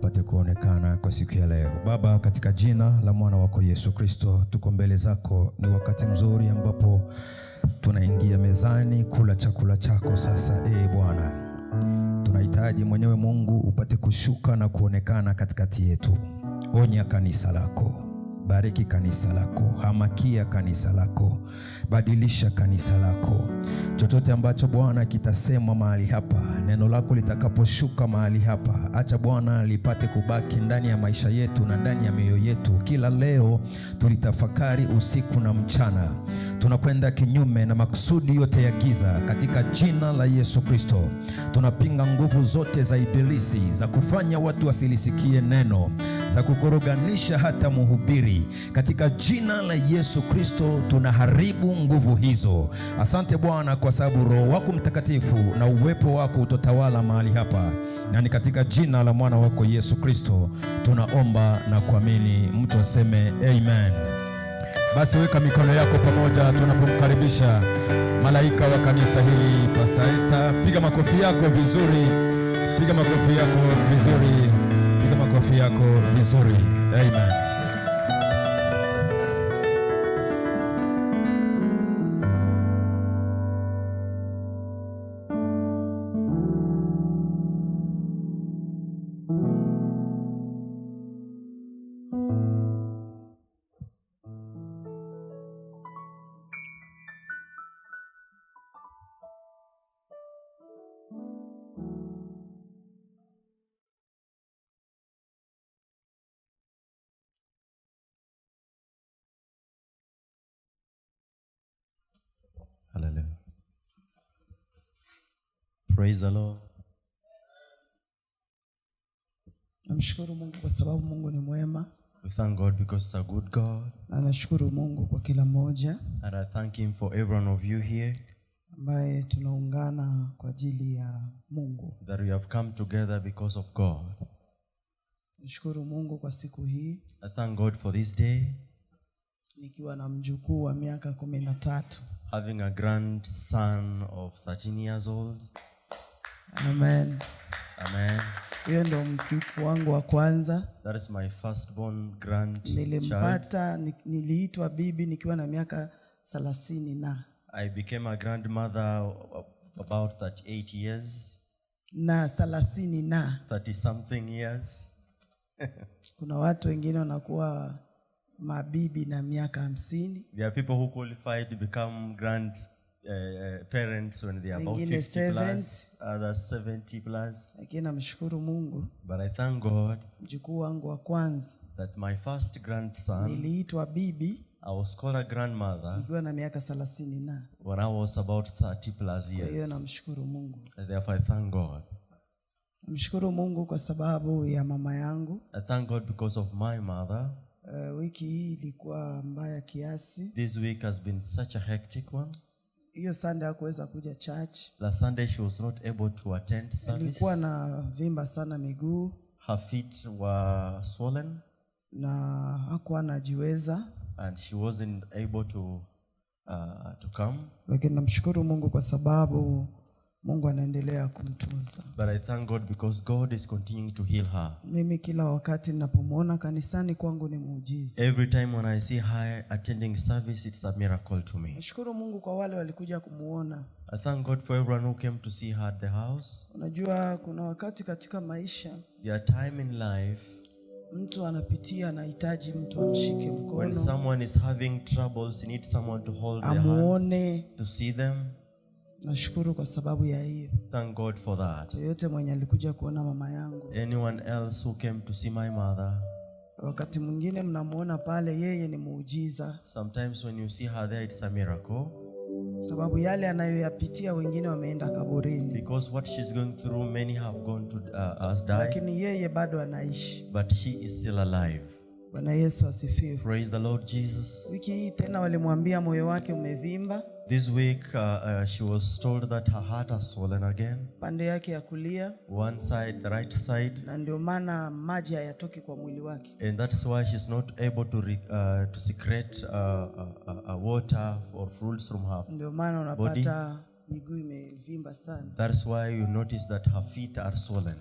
upate kuonekana kwa siku ya leo. Baba, katika jina la mwana wako Yesu Kristo, tuko mbele zako. Ni wakati mzuri ambapo tunaingia mezani kula chakula chako sasa. Bwana, tunahitaji mwenyewe Mungu upate kushuka na kuonekana katikati yetu. Onya kanisa lako, bariki kanisa lako, hamakia kanisa lako, badilisha kanisa lako. Chochote ambacho Bwana kitasemwa mahali hapa, neno lako litakaposhuka mahali hapa, acha Bwana lipate kubaki ndani ya maisha yetu na ndani ya mioyo yetu. Kila leo tulitafakari usiku na mchana. Tunakwenda kinyume na makusudi yote ya giza katika jina la Yesu Kristo. Tunapinga nguvu zote za ibilisi za kufanya watu wasilisikie neno, za kukoroganisha hata mhubiri. Katika jina la Yesu Kristo tunaharibu nguvu hizo. Asante Bwana kwa sababu Roho wako Mtakatifu na uwepo wako utotawala mahali hapa. Na ni katika jina la mwana wako Yesu Kristo tunaomba na kuamini. Mtu aseme amen. Basi weka mikono yako pamoja tunapomkaribisha malaika wa kanisa hili, Pastor Esther. Piga makofi yako vizuri. Piga makofi yako vizuri. Piga makofi yako vizuri. Amen. Hallelujah. Praise the Lord. Namshukuru Mungu kwa sababu Mungu ni mwema. We thank God because He's a good God. Na nashukuru Mungu kwa kila mmoja. And I thank Him for every one of you here. Ambaye tunaungana kwa ajili ya Mungu. That we have come together because of God. Nashukuru Mungu kwa siku hii. I thank God for this day. Nikiwa na mjukuu wa miaka 13. Having a grandson of 13 years old. Amen. Amen. Huyo ndo mjukuu wangu wa kwanza. That is my firstborn grandchild. Nilimpata, niliitwa bibi nikiwa na miaka 30 na. I became a grandmother about 38 years. Na 30 na. 30 something years. Kuna watu wengine wanakuwa mabibi na miaka 50. There are people who qualify to become parents when they are about 50 plus, others 70 plus. Lakini namshukuru Mungu. But I thank God mjukuu wangu wa kwanza that my first grandson, niliitwa bibi, I was called a grandmother nikiwa na miaka 30 na. when I was about 30 plus years. Kwa hiyo namshukuru Mungu. And therefore I thank God. Namshukuru Mungu kwa sababu ya mama yangu. I thank God because of my mother. Wiki hii ilikuwa mbaya kiasi. This week has been such a hectic one. Hiyo Sunday hakuweza kuja church. Last Sunday she was not able to attend service. Alikuwa na vimba sana miguu. Her feet were swollen. Na hakuwa anajiweza. And she wasn't able to come. Lakini namshukuru Mungu kwa sababu Mungu anaendelea kumtunza. But I thank God because God is continuing to heal her. Mimi kila wakati ninapomuona kanisani kwangu ni muujiza. Every time when I see her attending service, it's a miracle to me. Nashukuru Mungu kwa wale walikuja kumuona. I thank God for everyone who came to see her at the house. Unajua kuna wakati katika maisha, there are time in life mtu anapitia anahitaji mtu amshike mkono. When someone is having troubles, he needs someone to hold their hands, to see them. Nashukuru kwa sababu ya hiyo. Thank God for that. Yote mwenye alikuja kuona mama yangu. Anyone else who came to see my mother. Wakati mwingine mnamuona pale, yeye ni muujiza. Sometimes when you see her there, it's a miracle. Sababu yale anayoyapitia wengine wameenda kaburini. Because what she's going through, many have gone to has died. Lakini yeye bado anaishi. But she is still alive. Bwana Yesu asifiwe. Praise the Lord Jesus. Wiki hii tena walimwambia moyo wake umevimba. This week she was told that her heart has swollen again. Pande yake ya kulia. One side, the right side. Na ndio maana maji hayatoki kwa mwili wake. And that's why she's not able to secrete water or fluids from her body. Ndio maana unapata miguu imevimba sana. That's why you notice that her feet are swollen.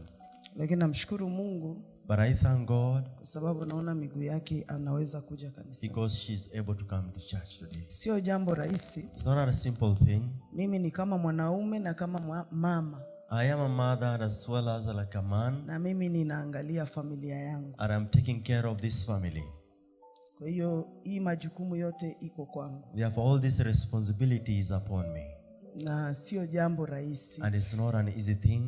Lakini namshukuru Mungu. But I thank God kwa sababu naona miguu yake anaweza kuja kanisa. because she's able to come to church today. Sio jambo rahisi. It's not a simple thing. Mimi ni kama mwanaume na kama mama. I am a mother as well as like a man. Na mimi ninaangalia familia yangu. And I'm taking care of this family. Kwa hiyo hii majukumu yote iko kwangu. Therefore all this responsibility is upon me. Na sio jambo rahisi. And it's not an easy thing.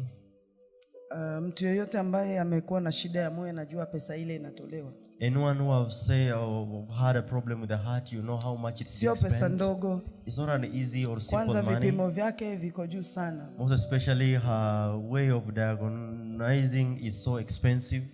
Mtu yoyote ambaye amekuwa na shida ya moyo anajua pesa ile inatolewa. Anyone who have say or had a problem with the heart, you know how much it's Sio pesa spent. ndogo. It's not an easy or simple Kwanza money. vipimo vyake viko juu sana. Most especially her way of diagnosing is so expensive.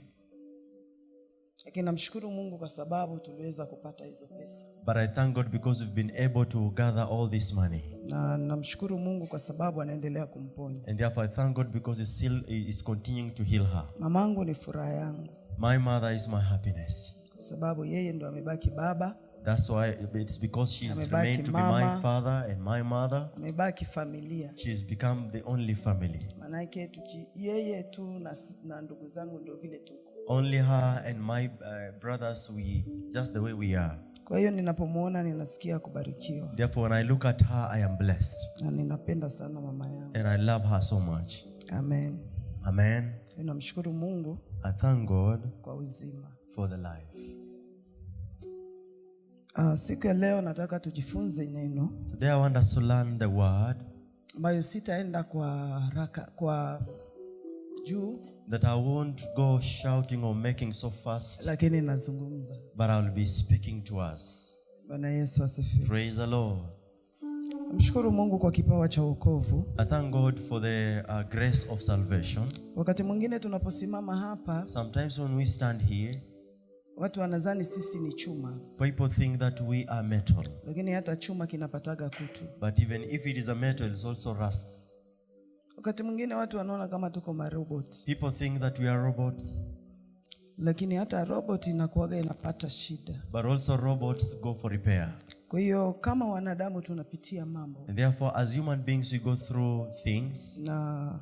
Lakini namshukuru Mungu kwa sababu tuliweza kupata hizo pesa. But I thank God because we've been able to gather all this money. Na namshukuru Mungu kwa sababu anaendelea kumponya. And therefore I thank God because he still is continuing to heal her. Mamangu ni furaha yangu. My mother is my happiness. Kwa sababu yeye ndo amebaki baba. That's why it's because she's remained to be my father and my mother. Amebaki familia. She's become the only family. Manake yeye tu na ndugu zangu ndio vile tuko. Only her and my brothers, we just the way we are. Kwa hiyo ninapomuona ninasikia kubarikiwa. Therefore when I look at her, I am blessed. Na ninapenda sana mama yangu. And I love her so much. Amen. Amen. Ninamshukuru Mungu. I thank God kwa uzima. For the life. Siku ya leo nataka tujifunze neno. Today I want us to learn the word. Ambayo sitaenda kwa juu. That I won't go shouting or making so fast. Lakini nazungumza. But I will be speaking to us. Bwana Yesu asifiwe. Praise the Lord. Namshukuru Mungu kwa kipawa cha wokovu. I thank God for the grace of salvation. Wakati mwingine tunaposimama hapa, sometimes when we stand here, watu wanadhani sisi ni chuma. People think that we are metal. Lakini hata chuma kinapataga kutu. But even if it is a metal, it also rusts. Wakati mwingine watu wanaona kama tuko marobot. People think that we are robots. Lakini hata robot inakuwaga inapata shida. But also robots go for repair. Kwa hiyo kama wanadamu tunapitia mambo. And therefore as human beings we go through things,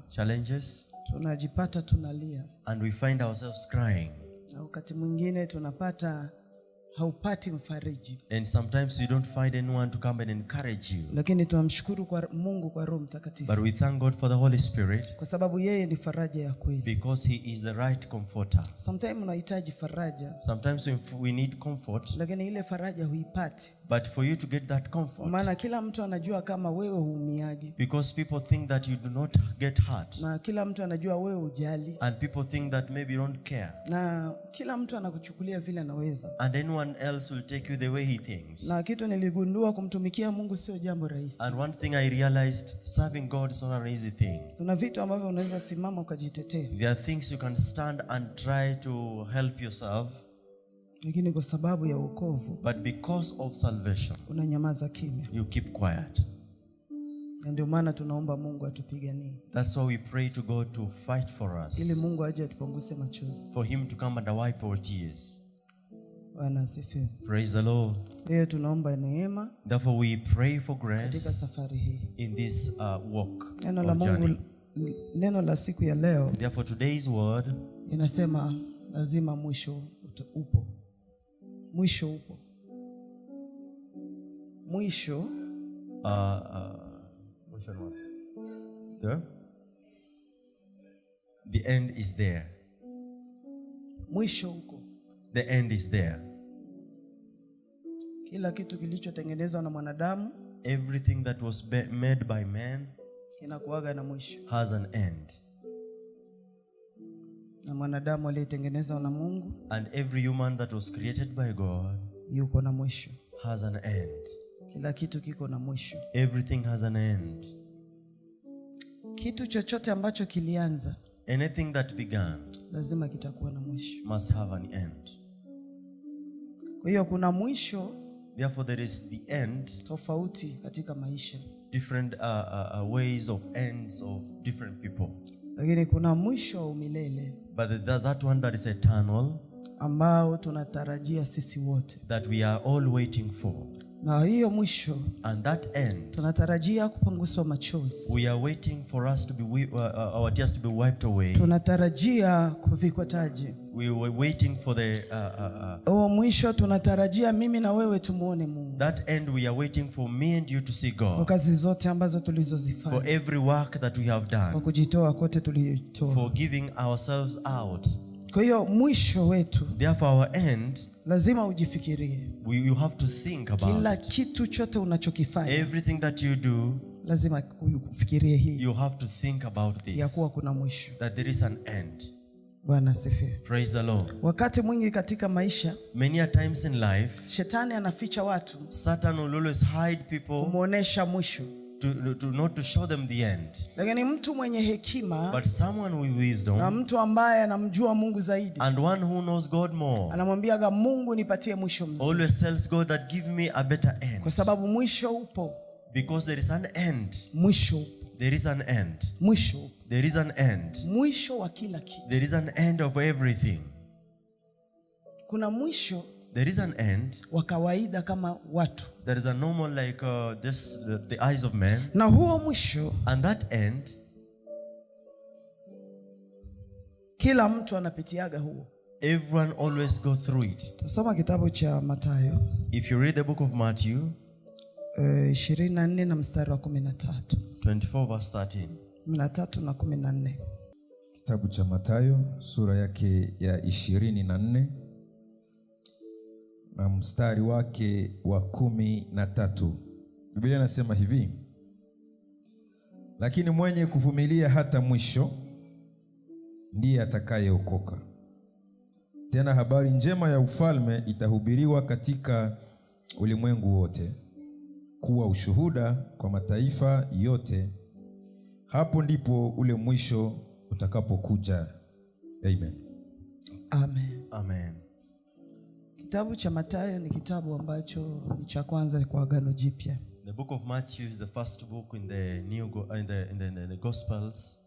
challenges. Tunajipata tunalia. And we find ourselves crying. Na wakati mwingine tunapata haupati mfariji. And sometimes you don't find anyone to come and encourage you. Lakini tunamshukuru kwa Mungu kwa Roho Mtakatifu. But we thank God for the Holy Spirit. Kwa sababu yeye ni faraja ya kweli. Because he is the right comforter. Sometimes unahitaji faraja. Sometimes we need comfort. Lakini ile faraja huipati. But for you to get that comfort. Maana kila mtu anajua kama wewe huumiagi. Because people think that you do not get hurt. Na kila mtu anajua wewe hujali. And people think that maybe you don't care. Na kila mtu anakuchukulia vile anaweza. And anyone else will take you the way he thinks. Na kitu niligundua kumtumikia Mungu sio jambo rahisi. And one thing I realized, serving God is not an easy thing. Kuna vitu ambavyo unaweza simama ukajitetea. There are things you can stand and try to help yourself. Lakini kwa sababu ya wokovu, but because of salvation, unanyamaza kimya. You keep quiet. Na ndio maana tunaomba Mungu atupiganie. That's why we pray to God to fight for us. Ili Mungu aje atupanguse machozi. For him to come and wipe our tears. Bwana asifiwe. Praise the Lord. Leo tunaomba neema. Therefore we pray for grace katika safari hii. In this walk. Neno la Mungu, neno la siku ya leo. Therefore today's word inasema lazima mwisho upo. Mwisho upo. Mwisho there? The end is there. Mwisho uko. The end is there. Kila kitu kilichotengenezwa na mwanadamu, everything that was made by man, kinakuaga na mwisho. Has an end. Na mwanadamu aliyetengenezwa na Mungu, and every human that was created by God, yuko na mwisho. Has an end. Kila kitu kiko na mwisho. Everything has an end. Kitu chochote ambacho kilianza, anything that began, lazima kitakuwa na mwisho. Must have an end. Kwa hiyo kuna mwisho. Therefore there is the end. Tofauti katika maisha. Different ways of ends of different people. Lakini kuna mwisho wa umilele. But there's that one that is eternal. Ambao tunatarajia sisi wote. That we are all waiting for. Na hiyo mwisho, and that end, tunatarajia kupanguswa machozi. We are waiting for us to be our tears to be wiped away. Tunatarajia kuvikwa taji. We were waiting for the mwisho tunatarajia mimi na wewe tumuone Mungu. that end we are waiting for me and you to see Kwa God. kazi zote ambazo tulizozifanya. For every work that we have Kwa done. kujitoa kote tulitoa. For giving ourselves out. Kwa hiyo mwisho wetu Therefore our end, lazima ujifikirie. you have to think about Kila it. kitu chote unachokifanya Everything that you do, lazima ufikirie hii you have to think about ya this. kuwa kuna mwisho. That there is an end. Bwana asifiwe. Praise the Lord. Wakati mwingi katika maisha Many a times in life, shetani anaficha watu Satan will always hide people kumuonesha mwisho. to not to show them the end. Lakini mtu mwenye hekima But someone with na wisdom mtu ambaye anamjua Mungu zaidi and one who knows God more anamwambiaga Mungu nipatie mwisho mzuri. always tells God that give me a better end. Kwa sababu mwisho upo. Because there is an end. Mwisho upo. There is an end. Mwisho upo. There is an end. Mwisho wa kila kitu. There is an end of everything. Kuna mwisho There is an end. wa kawaida kama watu. There is a normal like this the eyes of men. Na huo mwisho And that end, kila mtu anapitiaga huo. everyone always go through it. Tusoma kitabu cha Mathayo If you read the book of Matthew 24 na mstari wa 13. 24 verse 13. 13 na 14. Kitabu cha Mathayo sura yake ya 24 na mstari wake wa 13. Biblia inasema hivi: lakini mwenye kuvumilia hata mwisho ndiye atakayeokoka. Tena habari njema ya ufalme itahubiriwa katika ulimwengu wote, kuwa ushuhuda kwa mataifa yote. Hapo ndipo ule mwisho utakapokuja. Amen. Amen. Amen. Kitabu cha Mathayo ni kitabu ambacho ni cha kwanza kwa Agano Jipya. The book of Matthew is the first book in the in the Gospels.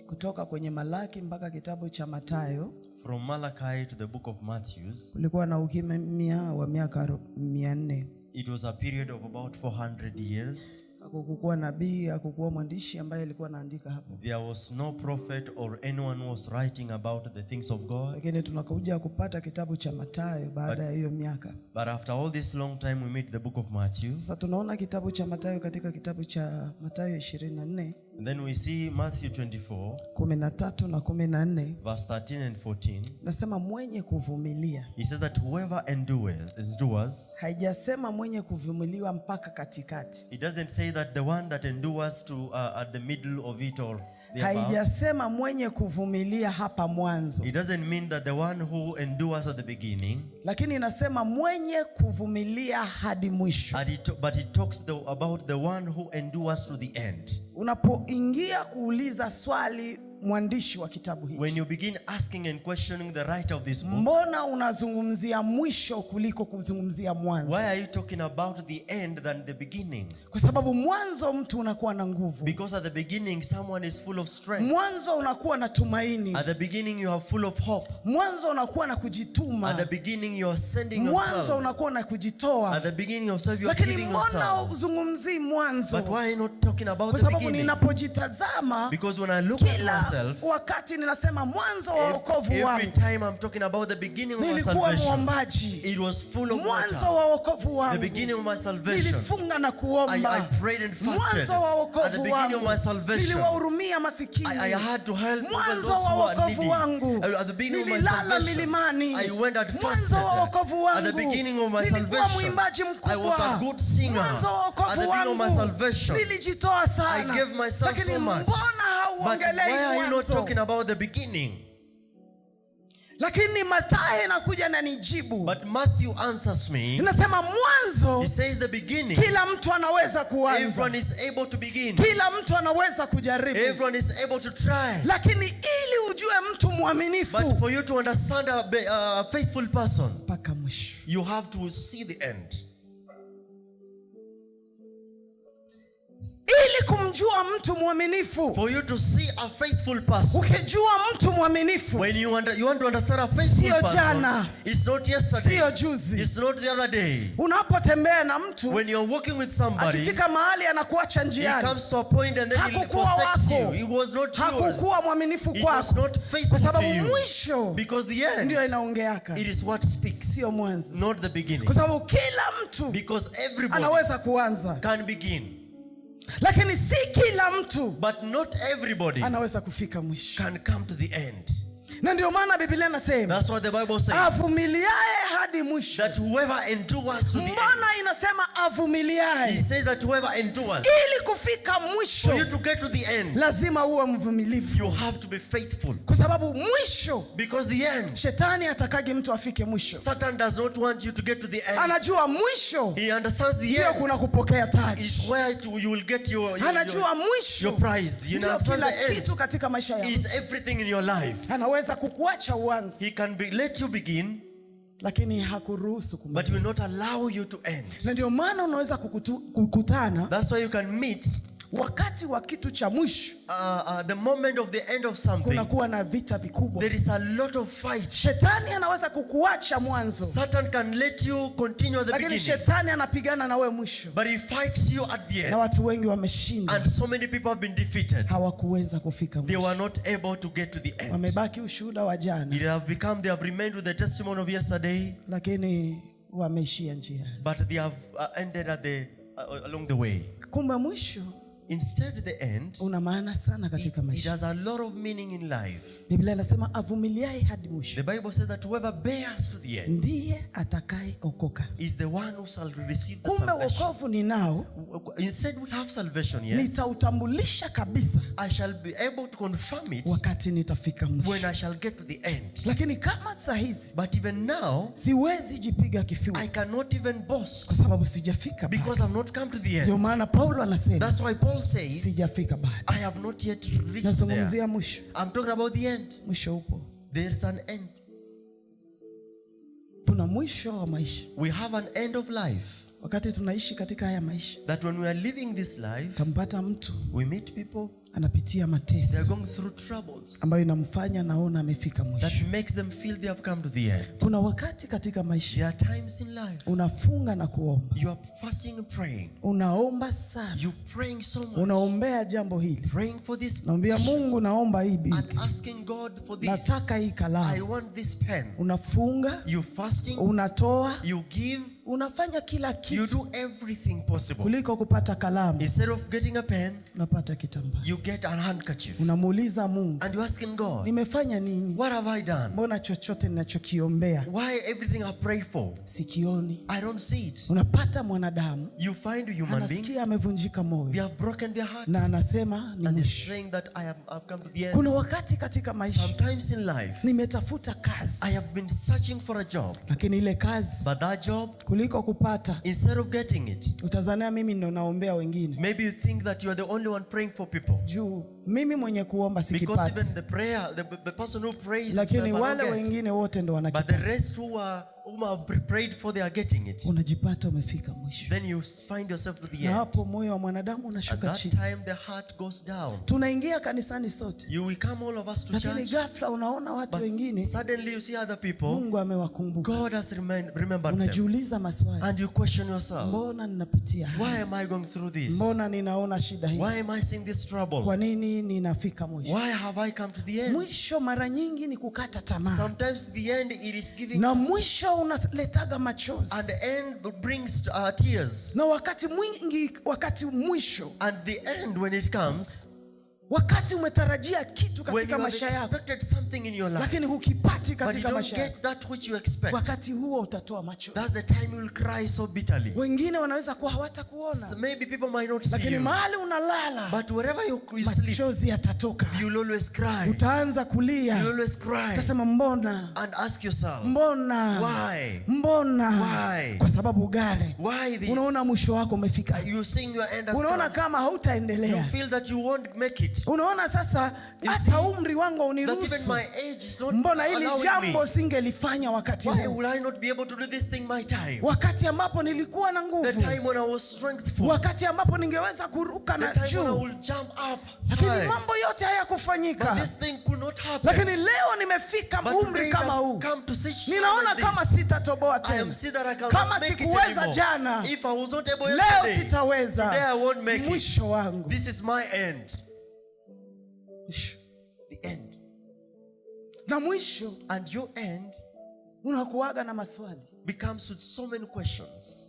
Kutoka kwenye Malaki mpaka kitabu cha Mathayo From Malachi to the book of Matthew, kulikuwa na ukimya wa miaka 400. it was a period of about 400 years. Hakukuwa nabii, hakukuwa mwandishi ambaye alikuwa anaandika hapo. There was no prophet or anyone who was writing about the things of God. Lakini tunakuja kupata kitabu cha Mathayo baada ya hiyo miaka. But after all this long time we meet the book of Matthew. Sasa tunaona kitabu cha Mathayo katika kitabu cha Mathayo 24, And then we see Matthew 24, 13 na 14. verse 13 and 14. Nasema mwenye kuvumilia. He says that whoever endures. Haijasema mwenye kuvumiliwa mpaka katikati. It doesn't say that the one that endures to at the middle of it or the above. Haijasema mwenye kuvumilia hapa mwanzo. It doesn't mean that the one who endures at the beginning. Lakini inasema mwenye kuvumilia hadi mwisho. But it talks about the one who endures to the end. Unapoingia kuuliza swali mwandishi wa kitabu hiki, When you begin asking and questioning the writer of this book, mbona unazungumzia mwisho kuliko kuzungumzia mwanzo? why are you talking about the end than the beginning? Kwa sababu mwanzo mtu unakuwa na nguvu. Because at the beginning someone is full of strength. Mwanzo unakuwa na tumaini. At the beginning you are full of hope. Mwanzo unakuwa na kujituma. At the beginning you are sending Mwanzo yourself. unakuwa na kujitoa. At the beginning of self you are Lakini giving mbona yourself. uzungumzii mwanzo? But why are you not talking about Kwa the sababu beginning? ninapojitazama Because when I look at kila myself, wakati ninasema mwanzo wa wokovu every wangu, time I'm talking about the beginning of my nilikuwa salvation, mwombaji. it was full of Mwanzo water. wa wokovu The wangu, beginning of my salvation, nilifunga na kuomba. I prayed and fasted. Mwanzo wa At the wokovu beginning wangu, of my salvation, niliwahurumia masikini. I had to help even Mwanzo those wa who are wokovu needy. wangu, At the beginning of my nililala salvation, milimani. I went and Mwanzo fasted. wa wokovu At the wangu, beginning of my nilikuwa salvation, mwimbaji I was mkubwa. a good singer. Mwanzo wa At the wokovu beginning of my wangu, salvation, nilijitoa sana. I gave myself Lakini so much. mbona But why hauongelei are you not mwanzo? talking about the beginning? Lakini Mathayo inakuja na nijibu. But Matthew answers me. Inasema mwanzo He says the beginning. kila mtu anaweza kuanza. Everyone is able to begin. Kila mtu anaweza kujaribu. Everyone is able to try. Lakini ili ujue mtu mwaminifu But for you to understand a faithful person, mpaka mwisho. you have to see the end. Ili ili kumjua mtu mwaminifu. For you to see a faithful person. Ukijua mtu mwaminifu, When you want to understand a faithful sio person, jana, it's not yesterday, sio juzi. it's not the other day. Unapotembea na mtu, When you're walking with somebody, akifika mahali anakuacha he njiani, comes to a point and then he hakukuwa forsakes wako, you. He was not yours. hakukuwa mwaminifu He was kwako, not faithful kwa to sababu you. mwisho Because the end, ndio inaongeaka, it is what speaks, sio mwanzo. not the beginning. Kwa sababu kila mtu Because everybody anaweza kuanza, can begin, lakini si kila mtu but not everybody anaweza kufika mwisho. can come to the end. Na ndio maana Biblia inasema That's what the Bible says, avumiliaye hadi mwisho. that whoever endures to the end. Mbona inasema He avumiliaye? says that whoever endures, Ili kufika for you mwisho to get to the end, lazima uwe mvumilivu, you have to be faithful. kwa sababu mwisho, Because the end, shetani hatakagi mtu afike mwisho. Satan does not want you to get to the end. Anajua mwisho He understands the ndio end kuna kupokea is taji. where you will get your Anajua mwisho prize. You ndio understand kila the end kitu katika maisha yako. is everything in your life. Anaweza kukuacha uanze, He can let you begin, lakini hakuruhusu but will kumaliza. not allow you to end. Na ndio maana unaweza kukutana That's why you can meet wakati wa kitu cha mwisho, the moment of the end of something. kunakuwa na vita vikubwa. There is a lot of fight. Shetani anaweza kukuacha mwanzo, Satan can let you continue at the lakini beginning, shetani anapigana na wewe mwisho. but he fights you at the Na end. watu wengi wameshinda, And so many people have been defeated. hawakuweza kufika They were mwisho. not able to get to the end. Wamebaki ushuhuda wa jana, They have remained with the testimony of yesterday, lakini wameishia njia. but they have ended at along the way. Kumbe mwisho Instead, the end, una maana sana katika it maisha. has a lot of meaning in life. Biblia inasema avumiliaye hadi The mwisho Bible says that whoever bears to the end ndiye atakayeokoka. is the one who shall receive the Kumbe salvation. wokovu ninao, Instead, we have salvation, yes. nitautambulisha kabisa I shall be able to confirm it wakati nitafika when mwisho. I shall get to the end. Lakini kama saa hizi But even now, siwezi jipiga kifua I cannot even boast kwa sababu sijafika bado. because I've not come to the Ndio end. maana Paulo anasema That's why Paul says, sijafika bado. I have not yet reached there. Nazungumzia mwisho. I'm talking about the end. Mwisho upo. There's an end. Tuna mwisho wa maisha. We have an end of life. Wakati tunaishi katika haya maisha, That when we are living this life, tampata mtu we meet people, anapitia they are mateso going through troubles ambayo inamfanya naona amefika that mwisho. makes them feel they have come to the end. Kuna wakati katika maisha There are times in life unafunga na kuomba, you are fasting and praying. unaomba sana, You praying so much, unaombea jambo hili, praying for this naambia Mungu, naomba hii and biki, asking God for this. nataka hii I kalamu. want this pen. Unafunga, You fasting, unatoa, you give, unafanya kila you kitu do everything possible. kuliko kupata kalamu. Instead of getting a pen, Unapata kitambaa, you get a handkerchief. unamuuliza Mungu, And you're asking God, nimefanya nini? what have I done? Mbona chochote ninachokiombea Why everything I pray for, sikioni? I don't see it? Unapata mwanadamu You find human beings, anasikia amevunjika they moyo have broken their hearts. na anasema ni And they're mwisho. saying that I've come to the end. Kuna wakati katika maisha Sometimes in life, nimetafuta kazi, I have been searching for a job, lakini ile kazi but that job, kuliko kupata, instead of getting it, utazania mimi ndo naombea wengine, maybe you think that you are the only one praying for people. juu mimi mwenye kuomba Because sikipati, even the prayer, the person who prays, lakini himself, I wale don't get. wengine wote ndo But the wanakipata. rest whom have prayed for, they are getting it. Unajipata umefika mwisho, Then you find yourself to the na end. hapo moyo wa mwanadamu At unashuka that chini. time, the heart goes down. Tunaingia kanisani sote, You will come, all of us, to lakini church, ghafla unaona watu but wengine suddenly you see other people. Mungu amewakumbuka. God has remembered them. Unajiuliza maswali, And you question yourself, mbona ninapitia why haya? am I going through this? Mbona ninaona shida hii? Why am I seeing this trouble? Kwa nini ninafika mwisho? Why have I come to the end? Mwisho mara nyingi ni kukata tamaa, Sometimes the end, it is giving, na mwisho unaletaga machozi, and the end brings tears. na wakati mwingi, wakati mwisho, And the end, when it comes, wakati umetarajia kitu when katika you have maisha yako, expected something in your life, lakini hukipati but you katika don't maisha yako, get that which you expect, wakati huo utatoa that's machozi. the time you will cry so bitterly. Wengine wanaweza kuwa hawatakuona, Maybe people might not see lakini you, mahali unalala but wherever you sleep, machozi yatatoka, you'll always cry. utaanza You'll kulia, always cry utasema mbona, and ask yourself, mbona, why? mbona? Why? Kwa sababu gani? Why this? Unaona mwisho wako umefika, You seeing your end has unaona come. kama You hautaendelea, feel that you won't make it. Unaona sasa hata umri wangu that even uniruhusu. my age is not Mbona hili allowing jambo me. singelifanya wakati Why huu? will I not be able to do this thing my time? Wakati ambapo nilikuwa na The nguvu. time when I was strengthful. Wakati ambapo ningeweza kuruka The na time when I juu. will jump up Lakini high. mambo yote But hayakufanyika. this thing could not happen. Lakini leo nimefika But today umri it kama has huu. come to such Ninaona like kama this. sitatoboa I tena. am see that I cannot Kama make it sikuweza anymore. jana, If I was not able leo yesterday, today sitaweza. I won't make it. Mwisho wangu. This is my end. Mwisho. The end. Na mwisho And your end unakuaga na maswali. becomes with so many questions.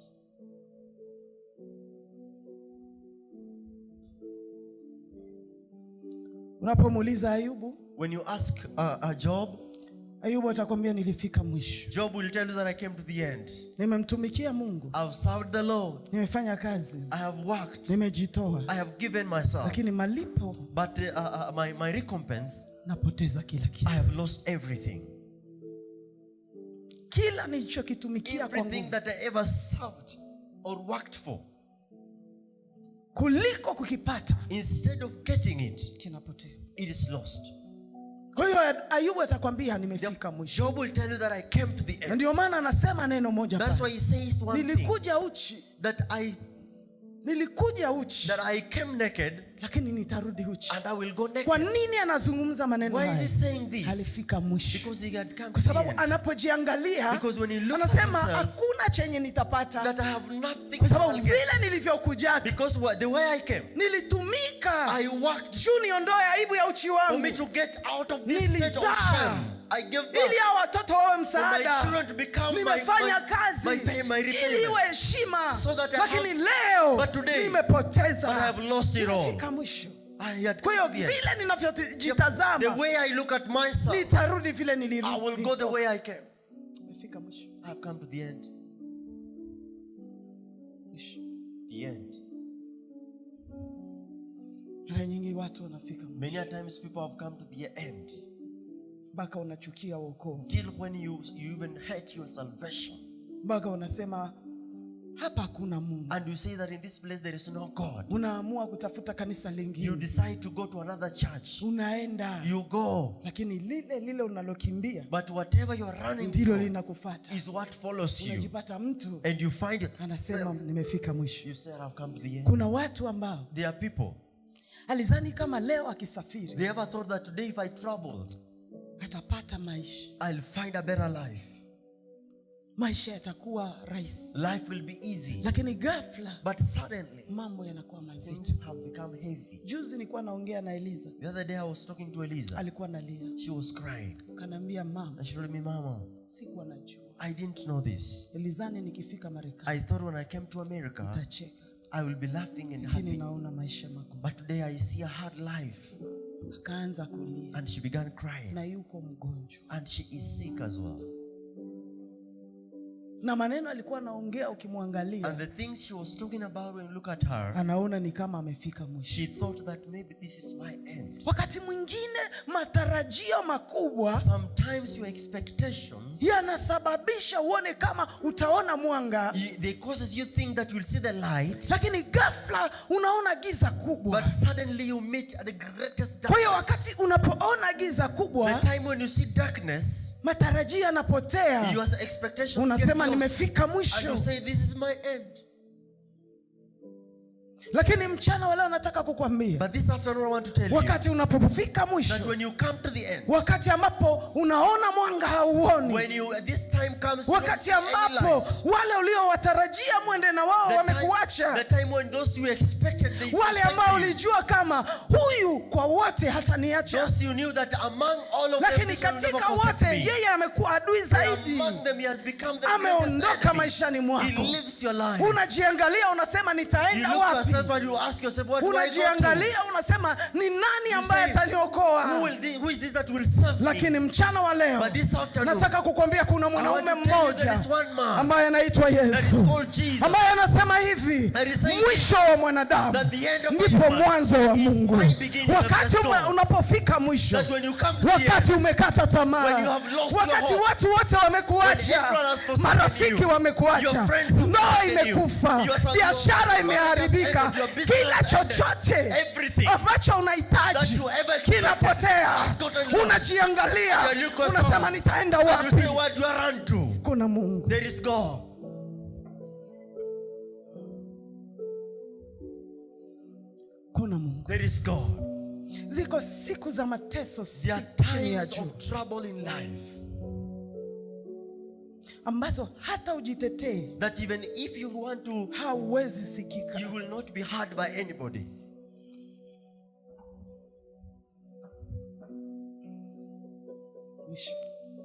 Unapomuuliza Ayubu, When you ask Job, Ayubu atakwambia nilifika mwisho. Job will tell you that I came to the end. Nimemtumikia Mungu. I've served the Lord. Nimefanya kazi. I have worked. Nimejitoa. I have given myself. Lakini malipo But my recompense, napoteza kila kitu. I have lost everything. Kila nilichokitumikia kwa Everything nguvu that I ever served or worked for, kuliko kukipata instead of getting it, kinapotea. it is lost. Kwa hiyo Ayubu atakwambia nimefika mwisho. Job will tell you that I came to the Na end. ndio maana anasema neno moja That's pale. why he says one thing, Nilikuja uchi. Nilikuja uchi. that I came naked Lakini nitarudi uchi. and I will go naked. Kwa nini anazungumza maneno Why is he haya? saying this? Alifika mwisho. Because he had come Kwa to the sababu end. anapojiangalia Because when he looks at anasema himself, hakuna chenye nitapata. that I have nothing Kwa to sababu get. vile nilivyokuja Because the way I came, nilitumika. I worked Juu niondoe aibu ya uchi for me wangu. to get out of this state of Nilizaa. shame. I gave Ili birth hao watoto wawe for my msaada. children to become Nimefanya my kazi repayment. ili iwe heshima. So that I Lakini have- leo But today, nimepoteza. I have lost it all. Nimefika mwisho. I had Kwa hiyo come to the end. vile The ninavyojitazama way I look at myself, nitarudi vile I will nilirudi. go the way I came. Nimefika mwisho. I have come to the end. Mwisho. The end. Mara nyingi watu wanafika mwisho. Many a times people have come to the end. Mpaka unachukia wokovu. Till when you even hate your salvation. Mpaka unasema hapa hakuna Mungu. And you say that in this place there is no God. Unaamua kutafuta kanisa You lingine. decide to go to another church. Unaenda. You go. Lakini lile unalokimbia But whatever you are running ndilo from linakufuata. is what follows you. Unajipata mtu And you find it. anasema nimefika mwisho. You say, I've come to the end. Kuna watu ambao There are people. alizani kama leo akisafiri They ever thought that today if I travel, atapata maisha. I'll find a better life. Maisha yatakuwa rahisi. Life will be easy. Lakini ghafla But suddenly, mambo yanakuwa mazito. things have become heavy. Juzi nilikuwa naongea na Eliza. The other day I was talking to Eliza. Alikuwa analia. She was crying. Kanambia mama, And she told me, Mama, sikuwa najua. I didn't know this. Elizani nikifika Marekani I thought when I came to America, tacheka. I will be laughing and Lakini happy. naona maisha magumu. But today I see a hard life. Akaanza kulia. And she began crying. Na yuko mgonjwa. And she is sick as well. Na maneno alikuwa anaongea ukimwangalia. And the things she was talking about, when you look at her, Anaona ni kama amefika mwisho. she thought that maybe this is my end. Wakati mwingine matarajio makubwa Sometimes your expectations, yanasababisha uone kama utaona mwanga. they causes you think that you'll see the light. Lakini ghafla unaona giza kubwa. But suddenly you meet the greatest Kwa hiyo darkness. wakati unapoona giza kubwa, The time when you see darkness, matarajio yanapotea. your expectations get Unasema lost. nimefika And mwisho. you say, this is my end. Lakini mchana wa leo nataka kukwambia, But this afternoon I want to tell you wakati unapofika that mwisho, when you come to the end, wakati ambapo unaona mwanga hauoni, when this time comes, you don't wakati see any ambapo light. wale uliowatarajia mwende na wao The wamekuacha, time when those you expected, they wale forsake ambao you. ulijua kama huyu kwa wote hataniacha, Those you knew that among all of them, lakini this will never katika forsake wote me. yeye amekuwa adui And zaidi. among them he has become the Ameondoka greatest enemy. maishani mwako. He lives your life. Unajiangalia unasema You nitaenda look at wapi? yourself and you ask yourself, what do I go to? Unajiangalia unasema ni nani ambaye You say, ataniokoa? Who is this that will serve me? Lakini mchana wa leo But this afternoon, nataka kukwambia kuna mwanaume I want to tell you there mmoja is one man ambaye anaitwa that is Yesu, called Jesus. ambaye anasema hivi, That is saying mwisho wa mwanadamu that the end of ndipo man mwanzo wa is Mungu. my beginning of the Wakati storm. unapofika mwisho, That when you come to the wakati end, umekata when tamaa, you have lost your wakati hope, watu wote wamekuacha, marafiki wamekuacha, ndoa imekufa, biashara imeharibika, kila chochote ambacho unahitaji kinapotea. Unajiangalia, unasema nitaenda wapi? Kuna Mungu. There is God. Kuna Mungu. There is God. Ziko siku za mateso chini ya juu, trouble in life, ambazo hata ujitetee, that even if you want to, hauwezi sikika. You will not be heard by anybody. Mwisho.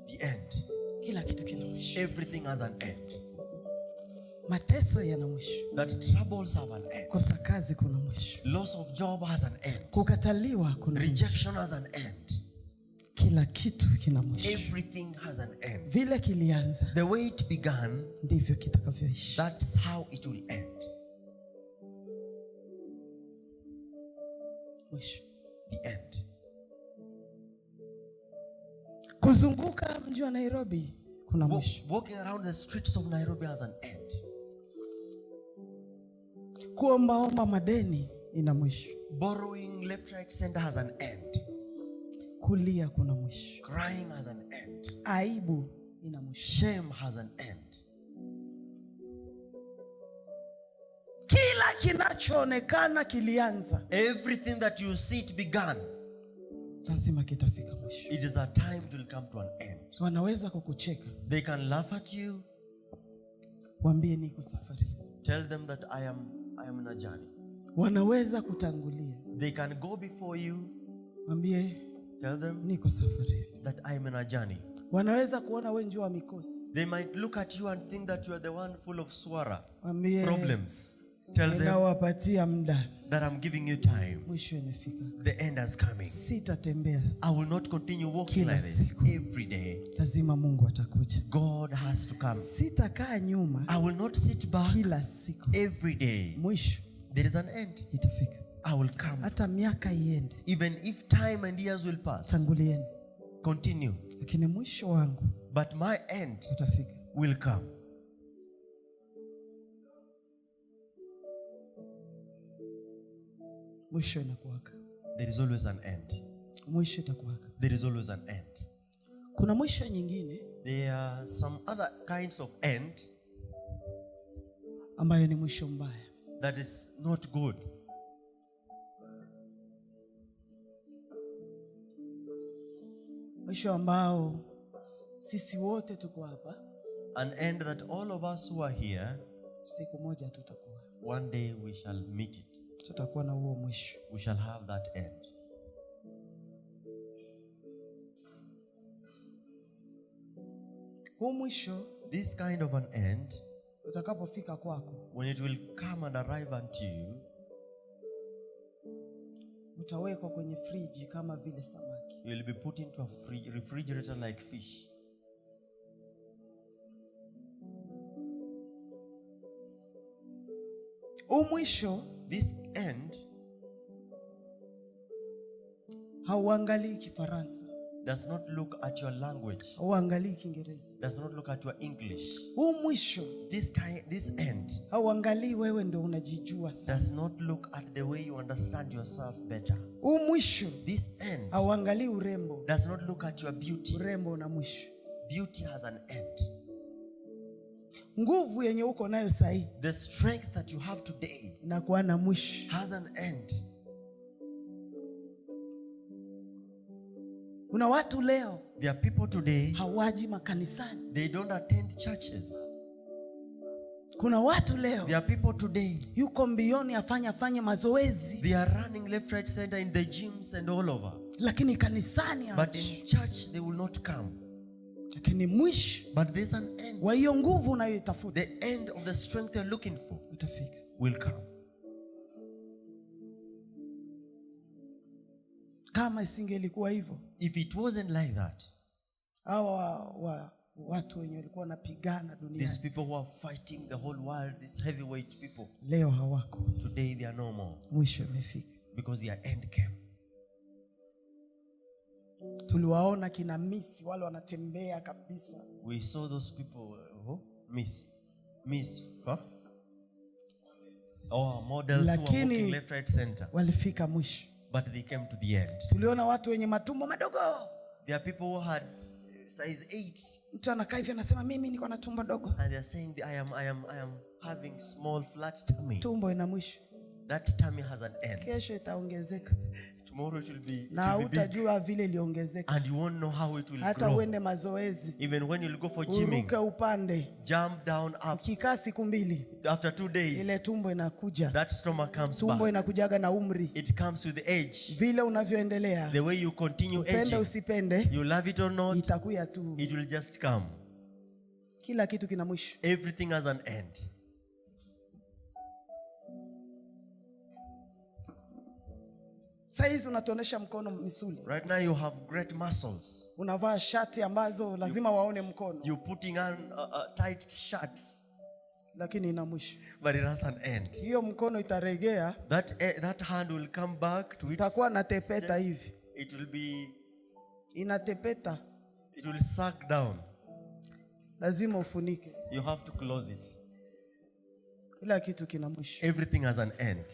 The end. Kila kitu kina mwisho. Everything has an end. Mateso yana mwisho. That troubles have an end. Kosa kazi kuna mwisho. Loss of job has an end. Kukataliwa kuna mwisho. Rejection has an end. Kila kitu kina mwisho. Everything has an end. Vile kilianza, the way it began, ndivyo kitakavyoishi. That's how it will end. Mwisho. The end. Kuzunguka mji wa Nairobi kuna mwisho. Walking around the streets of Nairobi has an end. Kuombaomba madeni ina mwisho. Borrowing left, right, center has an end. Kulia kuna mwisho. Crying has an end. Aibu ina mwisho. Shame has an end. Kila kinachoonekana kilianza. Everything that you see it began. Lazima kitafika mwisho. It is a time it will come to an end. Wanaweza kukucheka. They can laugh at you. Waambie niko safarini. Tell them that I am in a journey. Wanaweza kutangulia. They can go before you. Waambie tell them niko safarini. That I am in a journey. Wanaweza kuona wewe ndio wa mikosi. They might look at you and think that you are the one full of swara. Waambie problems. Tell them ninawapatia muda. That I'm giving you time. Mwisho imefika. The end is coming. Sitatembea. I will not continue walking like this every day. Lazima Mungu atakuja. God has to come. Sitakaa nyuma. I will not sit back. Kila siku. Every day. Mwisho. There is an end. Itafika. I will come. Hata miaka iende. Even if time and years will pass. Tangulieni. Continue. Lakini mwisho wangu. But my end utafika. Will come. Mwisho inakuwaka. There is always an end. Mwisho itakuwaka. There is always an end. Kuna mwisho nyingine. There are some other kinds of end. Ambayo ni mwisho mbaya. That is not good. Mwisho ambao sisi wote tuko hapa. An end that all of us who are here, siku moja tutakuwa. One day we shall meet it. Tutakuwa na huo mwisho. We shall have that end. Huu mwisho, this kind of an end, utakapofika kwako, when it will come and arrive unto you, utawekwa kwenye friji kama vile samaki. You will be put into a refrigerator like fish. Mwisho, this end, hauangalii Kifaransa. Does not look at your language. Hauangalii Kiingereza. Does not look at your English. Mwisho, this end, hauangalii wewe ndio unajijua sana. Does not look at the way you understand yourself better. Mwisho, this end, hauangalii urembo. Does not look at your beauty. Urembo una mwisho. Beauty has an end. Nguvu yenye uko nayo sahi, the strength that you have today, inakuwa na mwisho. Has an end. Kuna watu leo, there are people today, hawaji makanisani. They don't attend churches. Kuna watu leo, there are people today, yuko mbioni afanye mazoezi. They are running left, right, center in the gyms and all over. Lakini kanisani hawaji. But in church they will not come. Lakini mwisho, but there's an end. Wa hiyo nguvu unayoitafuta, the end of the strength you're looking for, utafika. Will come. Kama isingelikuwa hivyo, if it wasn't like that, hawa watu wenye walikuwa wanapigana duniani, these people who are fighting the whole world, these heavyweight people, leo hawako. Today they are no more. Mwisho umefika. Because their end came. Tuliwaona kina Misi wale wanatembea kabisa. We saw those people. Miss, huh? Models who were walking left, right, center. Walifika mwisho. But they came to the end. Tuliona watu wenye matumbo madogo. There are people who had size 8. Mtu anakaa hivi anasema mimi niko na tumbo dogo. And they are saying I am having small flat tummy. Tumbo ina mwisho. That tummy has an end. Kesho itaongezeka. Tomorrow it will be. Na utajua vile iliongezeka. And you won't know how it will grow. Hata uende mazoezi. Even when you'll go for gymming. Uruke upande. Jump down up. Ukikaa siku 2. After 2 days. Ile tumbo inakuja. That stomach comes back. Tumbo inakujaga na umri. It comes with age. Vile unavyoendelea. The way you continue aging. Upende usipende. You love it or not. Itakuja tu. It will just come. Kila kitu kina mwisho. Everything has an end. Saizi unatuonesha mkono misuli. Right now you have great muscles. Unavaa shati ambazo lazima waone mkono. You putting on tight shirts. Lakini ina mwisho. But it has an end. Hiyo mkono itaregea. That hand will come back to its. Itakuwa natepeta hivi. It will be. Inatepeta. It will suck down. Lazima ufunike. You have to close it. Kila kitu kina mwisho. Everything has an end.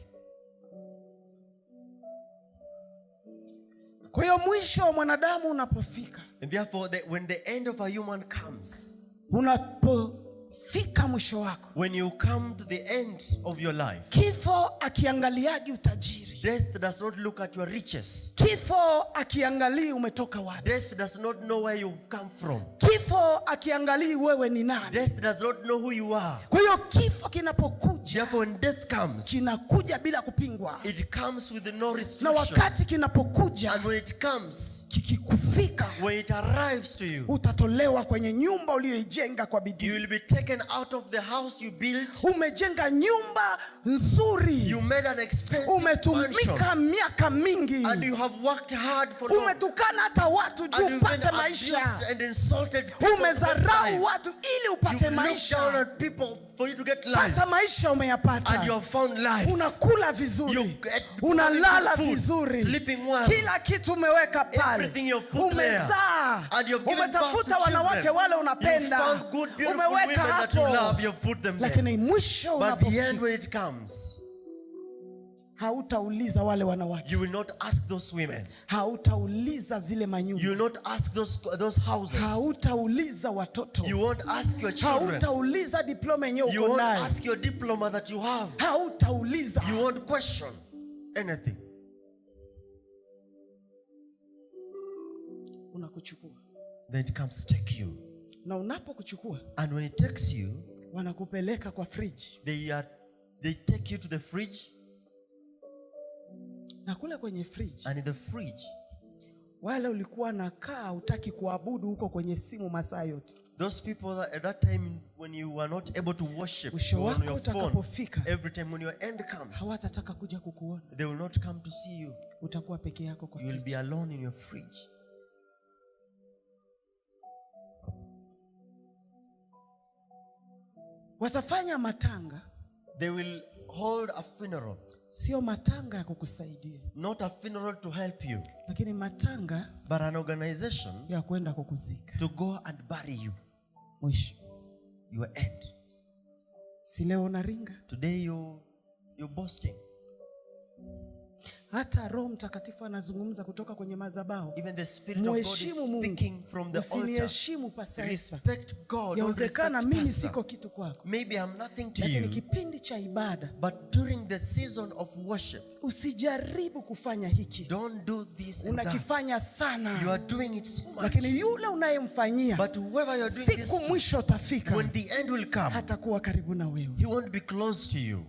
Kwa hiyo mwisho wa mwanadamu unapofika. And therefore when the end of a human comes. Unapofika mwisho wako. When you come to the end of your life. Kifo akiangaliaji utajiri. Death does not look at your riches. Kifo akiangalii umetoka wapi. Death does not know where you've come from. Kifo akiangalii wewe ni nani. Death does not know who you are. Kwa hiyo kifo kinapokuja. Therefore when death comes. Kinakuja bila kupingwa. It comes with no restriction. Na wakati kinapokuja. And when it comes. Kikikufika. When it arrives to you. Utatolewa kwenye nyumba uliyoijenga kwa bidii. You will be taken out of the house you built. Umejenga nyumba nzuri. You made an expensive mansion. Umeka miaka mingi. And you have worked hard for long. Umetukana hata watu juu upate maisha. And insulted people. Umezarau watu ili upate maisha. You look down at people for you to get life. Sasa maisha umeyapata. And you have found life. Unakula vizuri. Unalala vizuri. Sleeping well. Kila kitu umeweka pale. Everything you put there. Umezaa. And you have given birth to umetafuta wanawake wale unapenda. You found good, beautiful umeweka women that you love. You have put them there. Lakini mwisho But the unapofika. end when it comes. Hautauliza wale wanawake. You will not ask those women. Hautauliza zile manyumba. You will not ask those houses. Hautauliza watoto. You won't ask your children. Hautauliza diploma yenyewe You uko won't nayo. ask your diploma that you have. Hautauliza. You won't question anything. Unakuchukua. Then it comes to take you. Na unapokuchukua. And when it takes you. Wanakupeleka kwa fridge. They take you to the fridge. Na kule kwenye fridge. And in the fridge. Wale ulikuwa nakaa hutaki kuabudu huko kwenye simu masaa yote. Those people that at that time when you were not able to worship on your phone, every time when your end comes, hawatataka kuja kukuona. They will not come to see you. Utakuwa peke yako kwa fridge. You will be alone in your fridge. Watafanya matanga. They will hold a funeral. Sio matanga ya kukusaidia. Not a funeral to help you. Lakini matanga. But an organization. Ya kwenda kukuzika. To go and bury you. Mwisho. Your end. Si leo unaringa. Today you're boasting. Hata Roho Mtakatifu anazungumza kutoka kwenye madhabahu. Even the Spirit of God is speaking from the altar. Usiniheshimu pastor. Respect God. Yawezekana mimi siko kitu kwako. Maybe I'm nothing to you. you. Lakini kipindi cha ibada. But during the season of worship. Usijaribu kufanya hiki. Don't do this and unakifanya sana. You are doing it so much. Lakini yule unayemfanyia. But whoever you are doing this to. Siku mwisho utafika. When the end will come. Hatakuwa karibu na wewe. He won't be close to you.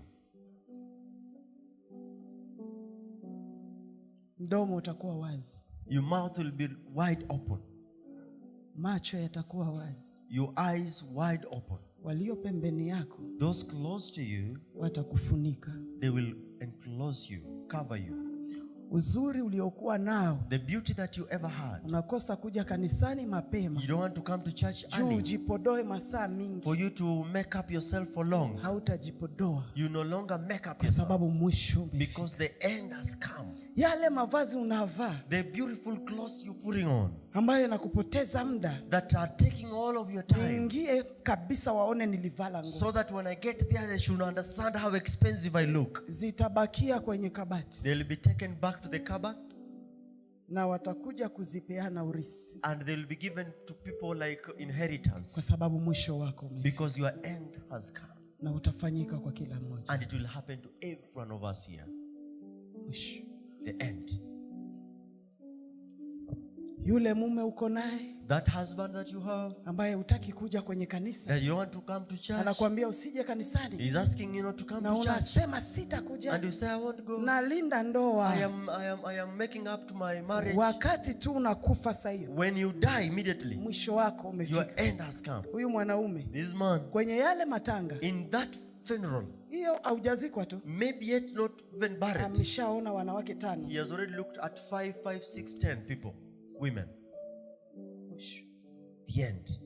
Mdomo utakuwa wazi. Your mouth will be wide open. Macho yatakuwa wazi. Your eyes wide open. Walio pembeni yako. Those close to you. Watakufunika. They will enclose you, cover you. Uzuri uliokuwa nao. The beauty that you ever had. Unakosa kuja kanisani mapema. You don't want to come to church early. Ujipodoe masaa mingi. For you to make up yourself for long. Hautajipodoa. You no longer make up yourself. Kwa sababu mwisho. Because the end has come. Yale mavazi unavaa, the beautiful clothes you're putting on, ambayo yanakupoteza muda, that are taking all of your time, ingie kabisa waone nilivala nguo, so that when I get there they should understand how expensive I look. Zitabakia kwenye kabati. They'll be taken back to the cupboard, na watakuja kuzipeana urisi, and they'll be given to people like inheritance, kwa sababu mwisho wako umefika, because your end has come, na utafanyika kwa kila mmoja. and it will happen to every one of us here. Mwisho, The end. yule mume uko naye, That husband that you have, ambaye hutaki kuja kwenye kanisa, that you want to come to church, anakuambia usije kanisani, he's asking you not to come na to church, unasema sitakuja, and you say I won't go. nalinda ndoa. I am making up to my marriage. Wakati tu unakufa sasa hiyo, When you die immediately, mwisho wako your umefika. end has come. Huyu mwanaume This man, kwenye yale matanga, in that funeral, hiyo haujazikwa tu, maybe yet not even buried, ameshaona wanawake 5. he has already looked at 5, 6, 10 people, women. Mwisho, The end.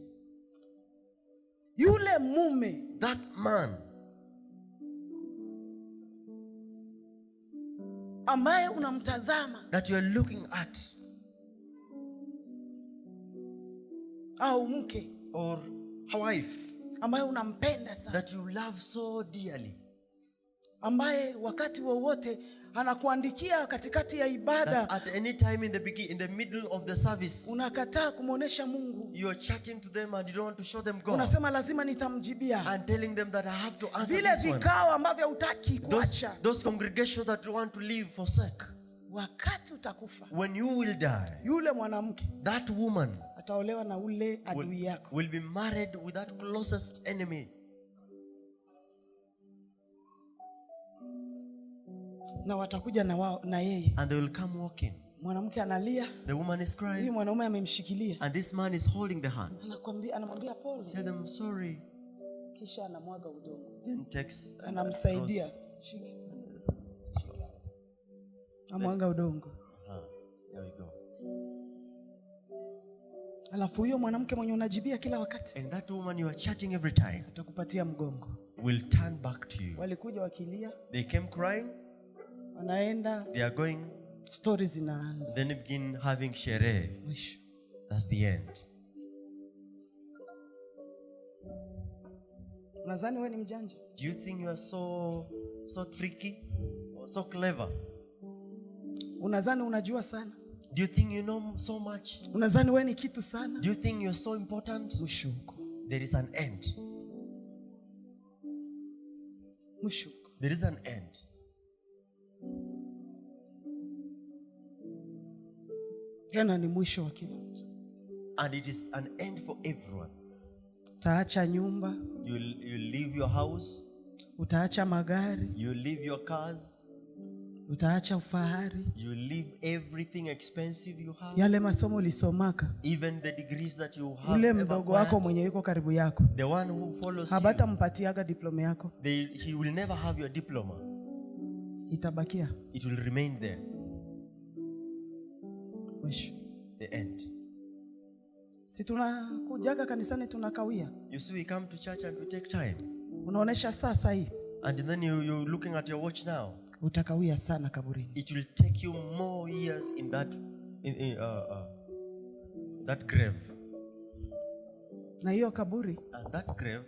yule mume That man ambaye unamtazama that you are looking at, au mke or a wife ambaye unampenda sana, that you love so dearly, ambaye wakati wowote anakuandikia katikati ya ibada, that at any time in the middle of the service, unakataa kumwonesha Mungu, you are chatting to them and you don't want to show them God, unasema lazima nitamjibia. and telling them that I have to answer Vile this one. vikao ambavyo hutaki kuacha, Those congregations that you want to leave, forsake. wakati utakufa, When you will die, yule mwanamke that woman ataolewa na ule adui yako. will be married with that closest enemy, Na watakuja na wao na yeye. and they will come walking. Mwanamke analia, The woman is huyu crying, mwanaume amemshikilia, and this man is holding the hand. anamwambia pole, Tell them sorry. kisha anamwaga udongo, Then takes anamsaidia, shika, amwaga udongo. There we go. Alafu huyo mwanamke mwenye unajibia kila wakati, And that woman you are chatting every time atakupatia mgongo. will turn back to you. Walikuja wakilia, They came crying, wanaenda, they are going, stories zinaanza. then begin having sherehe. Mwisho, That's the end. unadhani wewe ni mjanja? Do you think you are so tricky or so clever? Unadhani unajua sana? Do you think you know so much? Unadhani wewe ni kitu sana? Do you think you're so important? Mwisho uko. There is an end. Mwisho uko. There is an end. Tena ni mwisho wa kila mtu. And it is an end for everyone. Utaacha nyumba, You'll leave your house, utaacha magari, you'll leave your cars, utaacha ufahari, you'll leave everything expensive you have, yale masomo ulisomaka. even the degrees that you have Ule ever mdogo wako acquired. mwenye yuko karibu yako, The one who follows habata you, mpatiaga diploma yako, he will never have your diploma. itabakia It will remain there. mwisho. The end. Si tunakujaga kanisani tunakawia, You see, we come to church and we take time. unaonesha sasa hii, And then you're looking at your watch now. utakawia sana kaburini. It will take you more years in that grave. Na hiyo kaburi, And that grave,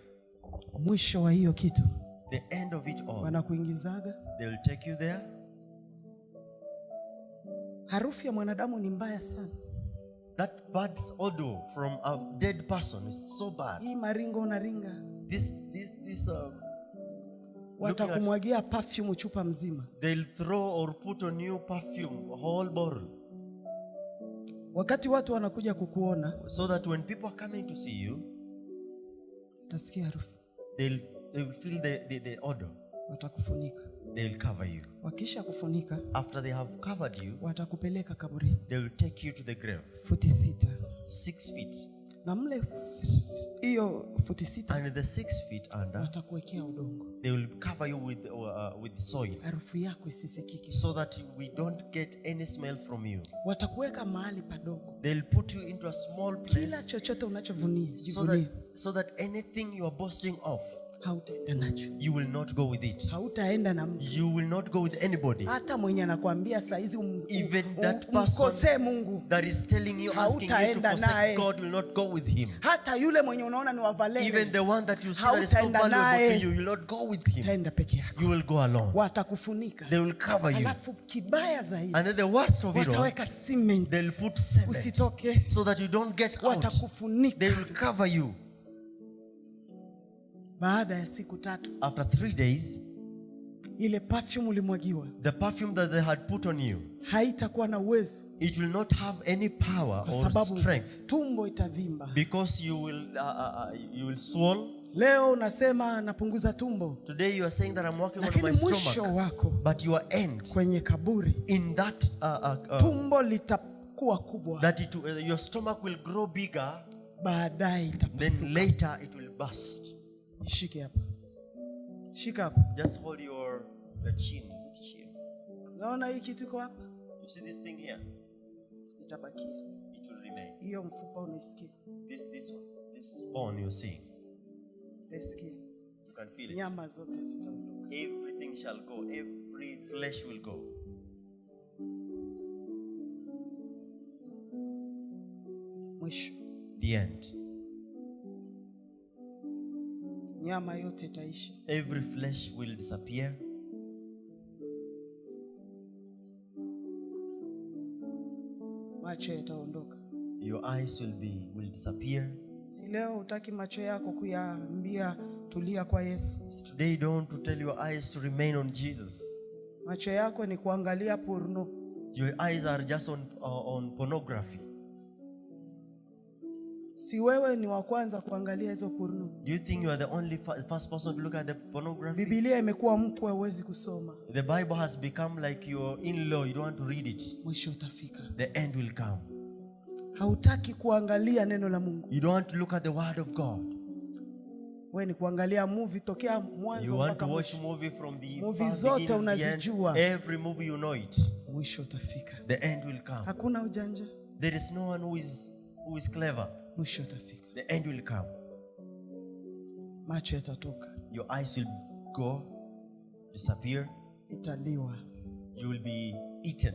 mwisho wa hiyo kitu, the end of it all, wanakuingizaga. they will take you there. Harufu ya mwanadamu ni mbaya sana. That bad odor from a dead person is so bad. Hii maringo unaringa, watakumwagia perfume chupa mzima. They'll throw or put on you perfume, a whole bottle, Wakati watu wanakuja kukuona, so that when people are coming to see you, utasikia harufu, they will feel the odor. watakufunika. They'll cover you. Wakisha kufunika, After they have covered you, watakupeleka kaburini they will take you to the grave. futi 6. 6 feet. Na mle hiyo futi 6 And the 6 feet under, watakuwekea udongo, they will cover you with soil, harufu yako isisikike. so that we don't get any smell from you. Watakuweka mahali padogo, They'll put you into a small kila place, chochote unachovunia jivunie, so that anything you are boasting of, hautaenda nacho. You will not go with it. Hautaenda na mtu. You will not go with anybody. Hata mwenye anakuambia saa hizi even that person Mungu, that is telling you, asking you to forsake God, will not go with him. Hata yule mwenye unaona ni wavalele, even the one that you see that is so valuable to you, will not go with him. Utaenda peke yako. You will go alone. Watakufunika. They will cover you. Alafu kibaya zaidi, and then the worst of it all, wataweka cement. they'll put cement usitoke, so that you don't get out. Watakufunika. They will cover you. Baada ya siku 3, after 3 days, ile perfume ulimwagiwa, the perfume that they had put on you, haitakuwa na uwezo. It will not have any power or strength. Tumbo itavimba. Because you will swell. Leo unasema napunguza tumbo. Today you are saying that I'm working on my stomach. Wako, but your end, kwenye kaburi, in that tumbo litakuwa kubwa. That your stomach will grow bigger. Baadaye itapasuka. Then later it will burst. Shike hapa. Shika hapa. Just hold your chin. Is it chin? Naona hii kitu iko hapa. You see this thing here? Itabakia. It will remain. Hiyo mfupa unaisikia. This bone you're seeing. Tesikia. You can feel it. Nyama zote zitaondoka. Everything shall go. Every flesh will go. Mwisho. The end. Nyama yote itaisha. Every flesh will disappear. Macho yataondoka. Your eyes will disappear. Si leo utaki macho yako kuyaambia tulia kwa Yesu. Today don't tell your eyes to remain on Jesus. Macho yako ni kuangalia porno. Your eyes are just on pornography. Si wewe ni wa kwanza kuangalia hizo porno. Do you think you are the only first person to look at the pornography? Biblia imekuwa mkwe, huwezi kusoma. The Bible has become like your in-law, you don't want to read it. Mwisho utafika. The end will come. Hautaki kuangalia neno la Mungu. You don't want to look at the word of God. Wewe ni kuangalia movie tokea mwanzo. You want to watch movie from the movie zote unazijua. Every movie you know it. Mwisho utafika. The end will come. Hakuna ujanja. There is no one who is clever. Mwisho utafika. The end will come. Macho yatatoka. Your eyes will go, disappear. Italiwa. You will be eaten.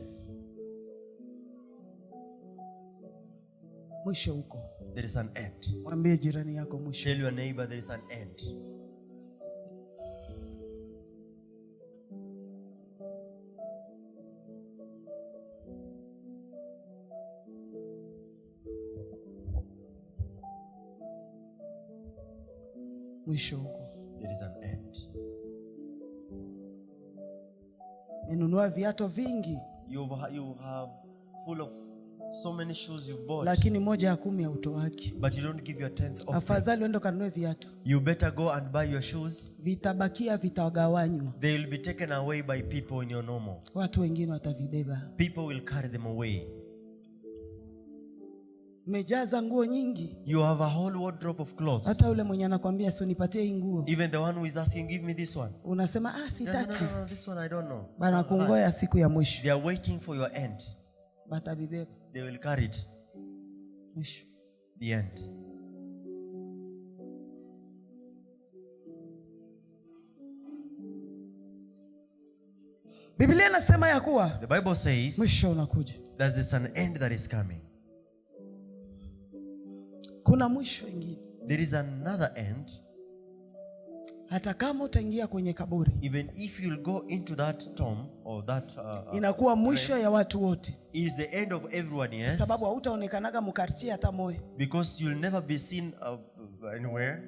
Mwisho huko. There is an end. Mwambie jirani yako mwisho. Tell your neighbor there is an end. Mwisho huko. There is an end. Ninunua viatu vingi. You have full of so many shoes you bought. Lakini moja ya 10 hautoaki. But you don't give your 10th offering. Afadhali uende kanunue viatu. You better go and buy your shoes. Vitabakia, vitagawanywa. They will be taken away by people in your normal. Watu wengine watavibeba. People will carry them away. Mejaza nguo nyingi. You have a whole wardrobe of clothes. Hata ule mwenye anakuambia si unipatie hii nguo. Even the one who is asking, give me this one. Unasema sitaki. No, this one I don't know. Bana kungoya siku ya mwisho. They are waiting for your end. Batabibeba. They will carry it. Mwisho. The end. Biblia inasema ya kuwa the Bible says mwisho unakuja. That there's an end that is coming. Kuna mwisho mwingine. There is another end. Hata kama utaingia kwenye kaburi, even if you'll go into that tomb or that inakuwa mwisho ya watu wote. Is the end of everyone, yes. Sababu hautaonekanaga mkartie hata moyo. Because you'll never be seen anywhere.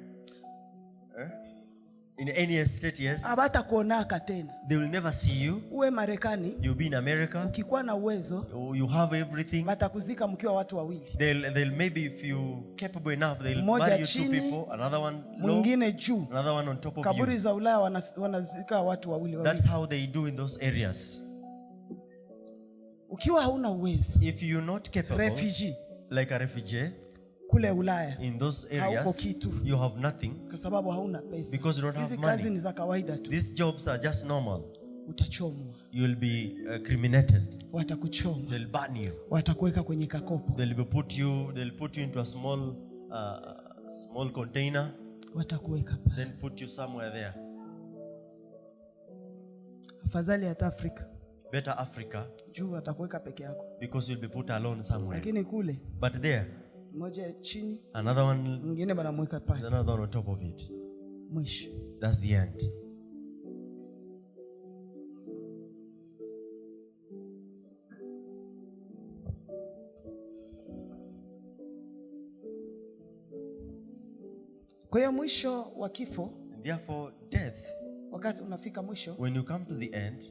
In any estate, yes. Abata kuonaka tena. They will never see you. Uwe Marekani. You'll be in America. Ukikuwa na uwezo. You have everything. Batakuzika mkiwa watu wawili. They'll maybe if you capable enough, they'll bury you two people. Another one low. Mwingine juu. Another one on top of you. Kaburi za Ulaya wanazika watu wawili. That's how they do in those areas. Ukiwa hauna uwezo. If you're not capable. Refugee. Like a refugee. Kule Ulaya. In those areas, you have nothing. Kwa sababu hauna pesa. Because you don't have money. Kazi ni za kawaida tu. These jobs are just normal. Utachomwa. You'll be criminated. Watakuchoma. They'll burn you. Watakuweka kwenye kakopo. They'll put you into a small container. watakuweka pale. Then put you somewhere there. Afadhali hata Afrika. Better Africa. Juu watakuweka peke yako. Because you'll be put alone somewhere. Lakini kule. But there. Mmoja chini. Another one. Mwingine banamweka pale. Another one on top of it. Mwisho. That's the end. Kwa hiyo mwisho wa kifo, therefore death, wakati unafika mwisho, when you come to the end,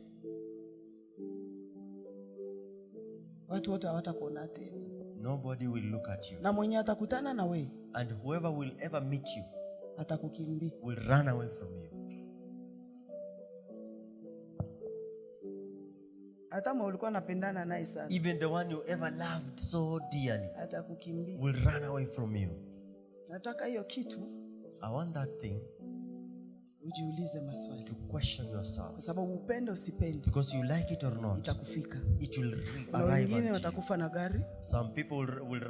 watu wote hawatakuona tena. Nobody will look at you. Na mwenye atakutana na wewe, and whoever will ever meet you, atakukimbia, will run away from you. Hata kama ulikuwa unapendana naye sana, even the one you ever loved so dearly, atakukimbia, will run away from you. Nataka hiyo kitu, I want that thing, ujiulize maswali, to question yourself. Kwa sababu upende usipendi, because you like it or not, itakufika. It will na arrive. Wengine watakufa na gari. Some people will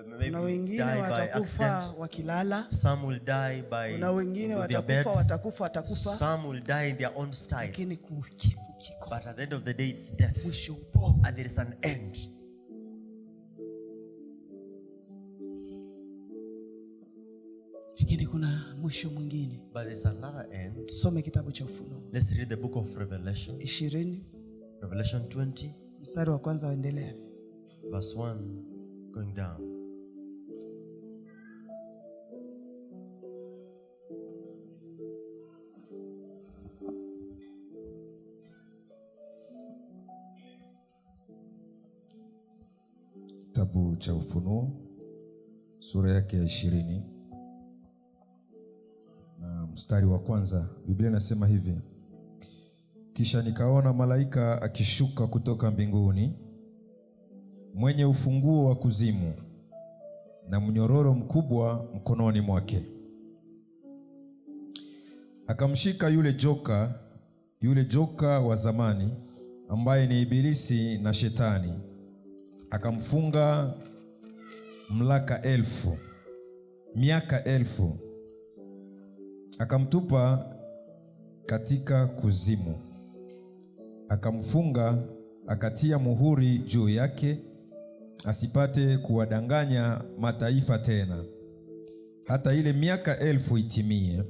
maybe na wengine die by watakufa accident. wakilala. Some will die by na wengine watakufa. Some will die in their own style. Lakini kifo kiko. But at the end of the day, it's death. Mwisho upo. And there is an end. Lakini kuna mwisho mwingine. But there's another end. Some kitabu cha Ufunuo. Let's read the book of Revelation. 20. Revelation 20. Mstari wa kwanza waendelea. Verse 1 going down. Kitabu cha Ufunuo sura yake ya 20 na mstari wa kwanza. Biblia inasema hivi: kisha nikaona malaika akishuka kutoka mbinguni, mwenye ufunguo wa kuzimu na mnyororo mkubwa mkononi mwake. Akamshika yule joka wa zamani, ambaye ni Ibilisi na Shetani, akamfunga miaka elfu, akamtupa katika kuzimu, akamfunga, akatia muhuri juu yake, asipate kuwadanganya mataifa tena, hata ile miaka 1000 itimie.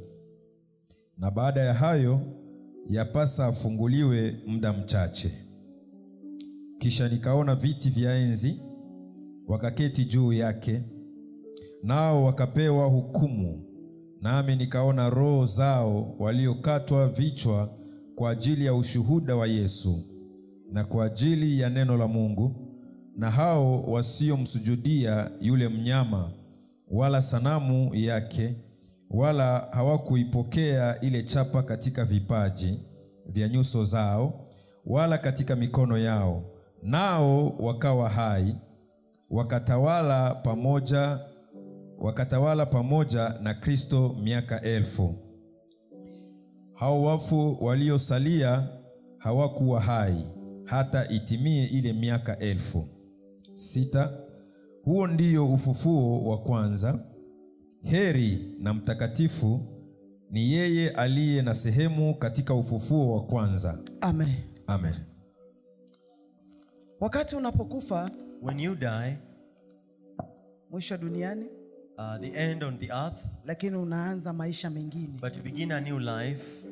Na baada ya hayo yapasa afunguliwe muda mchache. Kisha nikaona viti vya enzi, wakaketi juu yake, nao wakapewa hukumu. Nami nikaona roho zao waliokatwa vichwa kwa ajili ya ushuhuda wa Yesu na kwa ajili ya neno la Mungu, na hao wasiomsujudia yule mnyama wala sanamu yake, wala hawakuipokea ile chapa katika vipaji vya nyuso zao wala katika mikono yao. Nao wakawa hai, wakatawala pamoja na Kristo miaka 1000. Hao wafu waliosalia hawakuwa hai hata itimie ile miaka 1000. 6. Huo ndio ufufuo wa kwanza. Heri na mtakatifu ni yeye aliye na sehemu katika ufufuo wa kwanza. Amen. Amen. Wakati unapokufa, when you die, mwisho duniani, the end on the earth, lakini unaanza maisha mengine. But you begin a new life.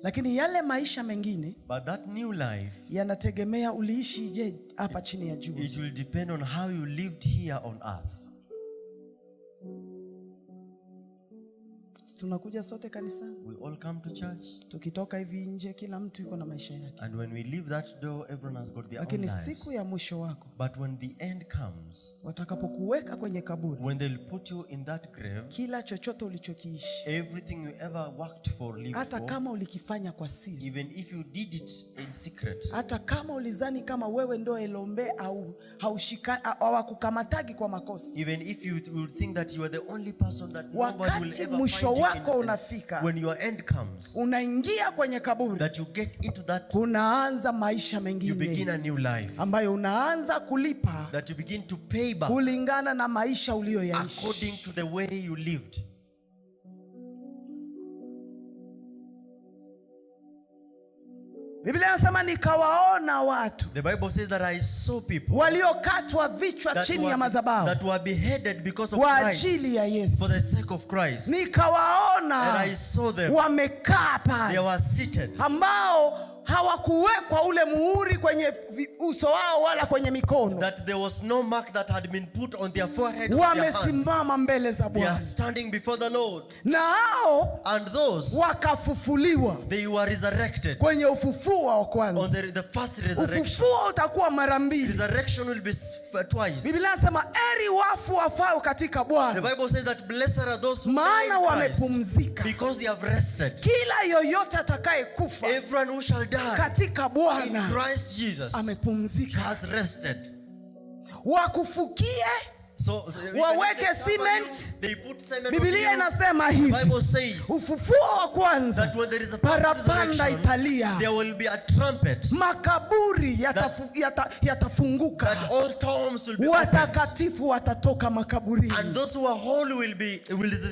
Lakini yale maisha mengine, but that new life, yanategemea uliishi je hapa chini ya jua. It will depend on how you lived here on earth. Tunakuja sote kanisani. We all come to church. Tukitoka hivi nje, kila mtu yuko na maisha yake. And when we leave that door, everyone has got their own Lakini lives. siku ya mwisho wako, but when the end comes, watakapokuweka kwenye kaburi, when they'll put you in that grave, kila chochote ulichokiishi, everything you ever worked for, lived hata for, kama ulikifanya kwa siri, even if you did it in secret, hata kama ulizani kama wewe ndo elombe au hawakukamatagi kwa makosa, even if you would think that you are the only person that nobody will wakati ever mwisho find wako unafika, when your end comes, unaingia kwenye kaburi, that you get into that, unaanza maisha you mengine begin a new life, ambayo unaanza kulipa, that you begin to pay back kulingana na maisha uliyoyaishi, according to the way you lived. Biblia inasema nikawaona watu, The Bible says that I saw people waliokatwa vichwa chini ya madhabahu, that were beheaded because of kwa Christ, ajili ya Yesu. for the sake of Christ. Nikawaona And I saw them, wamekaa they pale, were seated, ambao hawakuwekwa ule muhuri kwenye uso wao wala kwenye mikono, that there was no mark that had been put on their forehead or their hands. wamesimama mbele za They are Bwana, standing before the Lord. na hao And those, wakafufuliwa they were resurrected kwenye ufufuo wa on kwanza. the first resurrection. Ufufuo utakuwa mara mbili. Resurrection will be twice. Biblia inasema eri wafu wafao katika The Bwana, Bible says that blessed are those who maana die in Christ, wamepumzika. because they have rested. Kila yoyote atakaye kufa Everyone who shall die katika in Bwana Christ Jesus amepumzika. has rested. Wakufukie, So waweke cement. they put cement on Biblia you. inasema The hivi, Bible says ufufuo wa kwanza, that when there is a first parapanda resurrection, italia, there will be a trumpet, makaburi yatafunguka, that all tombs will be opened, watakatifu watatoka makaburini. and those who are holy will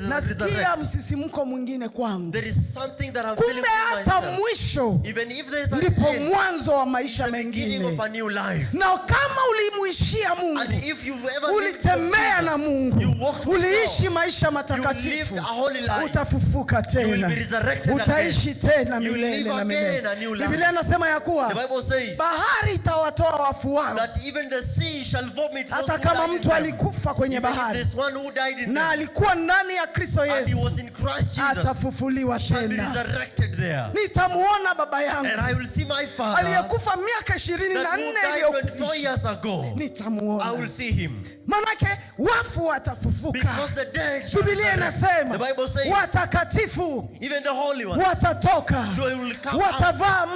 Nasikia resurrect. msisimko mwingine kwangu. There is something that I'm feeling Kumbe for hata myself. mwisho Even if there is an ndipo end, mwanzo wa maisha the beginning of mengine. a new life. Na kama ulimuishia And Mungu, if you ever lived with ulitembea na Jesus, Mungu, you walked with uliishi God, maisha you matakatifu, lived a holy life, utafufuka you will tena, be resurrected utaishi tena You milele live na again milele. a new life. Biblia inasema ya The kuwa Bible says bahari itawatoa wafu wao. that even the sea shall vomit those Hata who kama died in mtu them. alikufa kwenye Even if bahari there's one who died in na them, alikuwa ndani ya Kristo and he Yesu, was in Christ Jesus, atafufuliwa shall be tena. resurrected there. Nitamuona baba yangu And I will see my Father aliyekufa miaka 24 that who died 24 iliyopita, years ago. I will nitamuona. see him. Manake wafu watafufuka. Because the dead shall Biblia resurrect. inasema The Bible says watakatifu even the holy ones, watatoka, they will come out. watavaa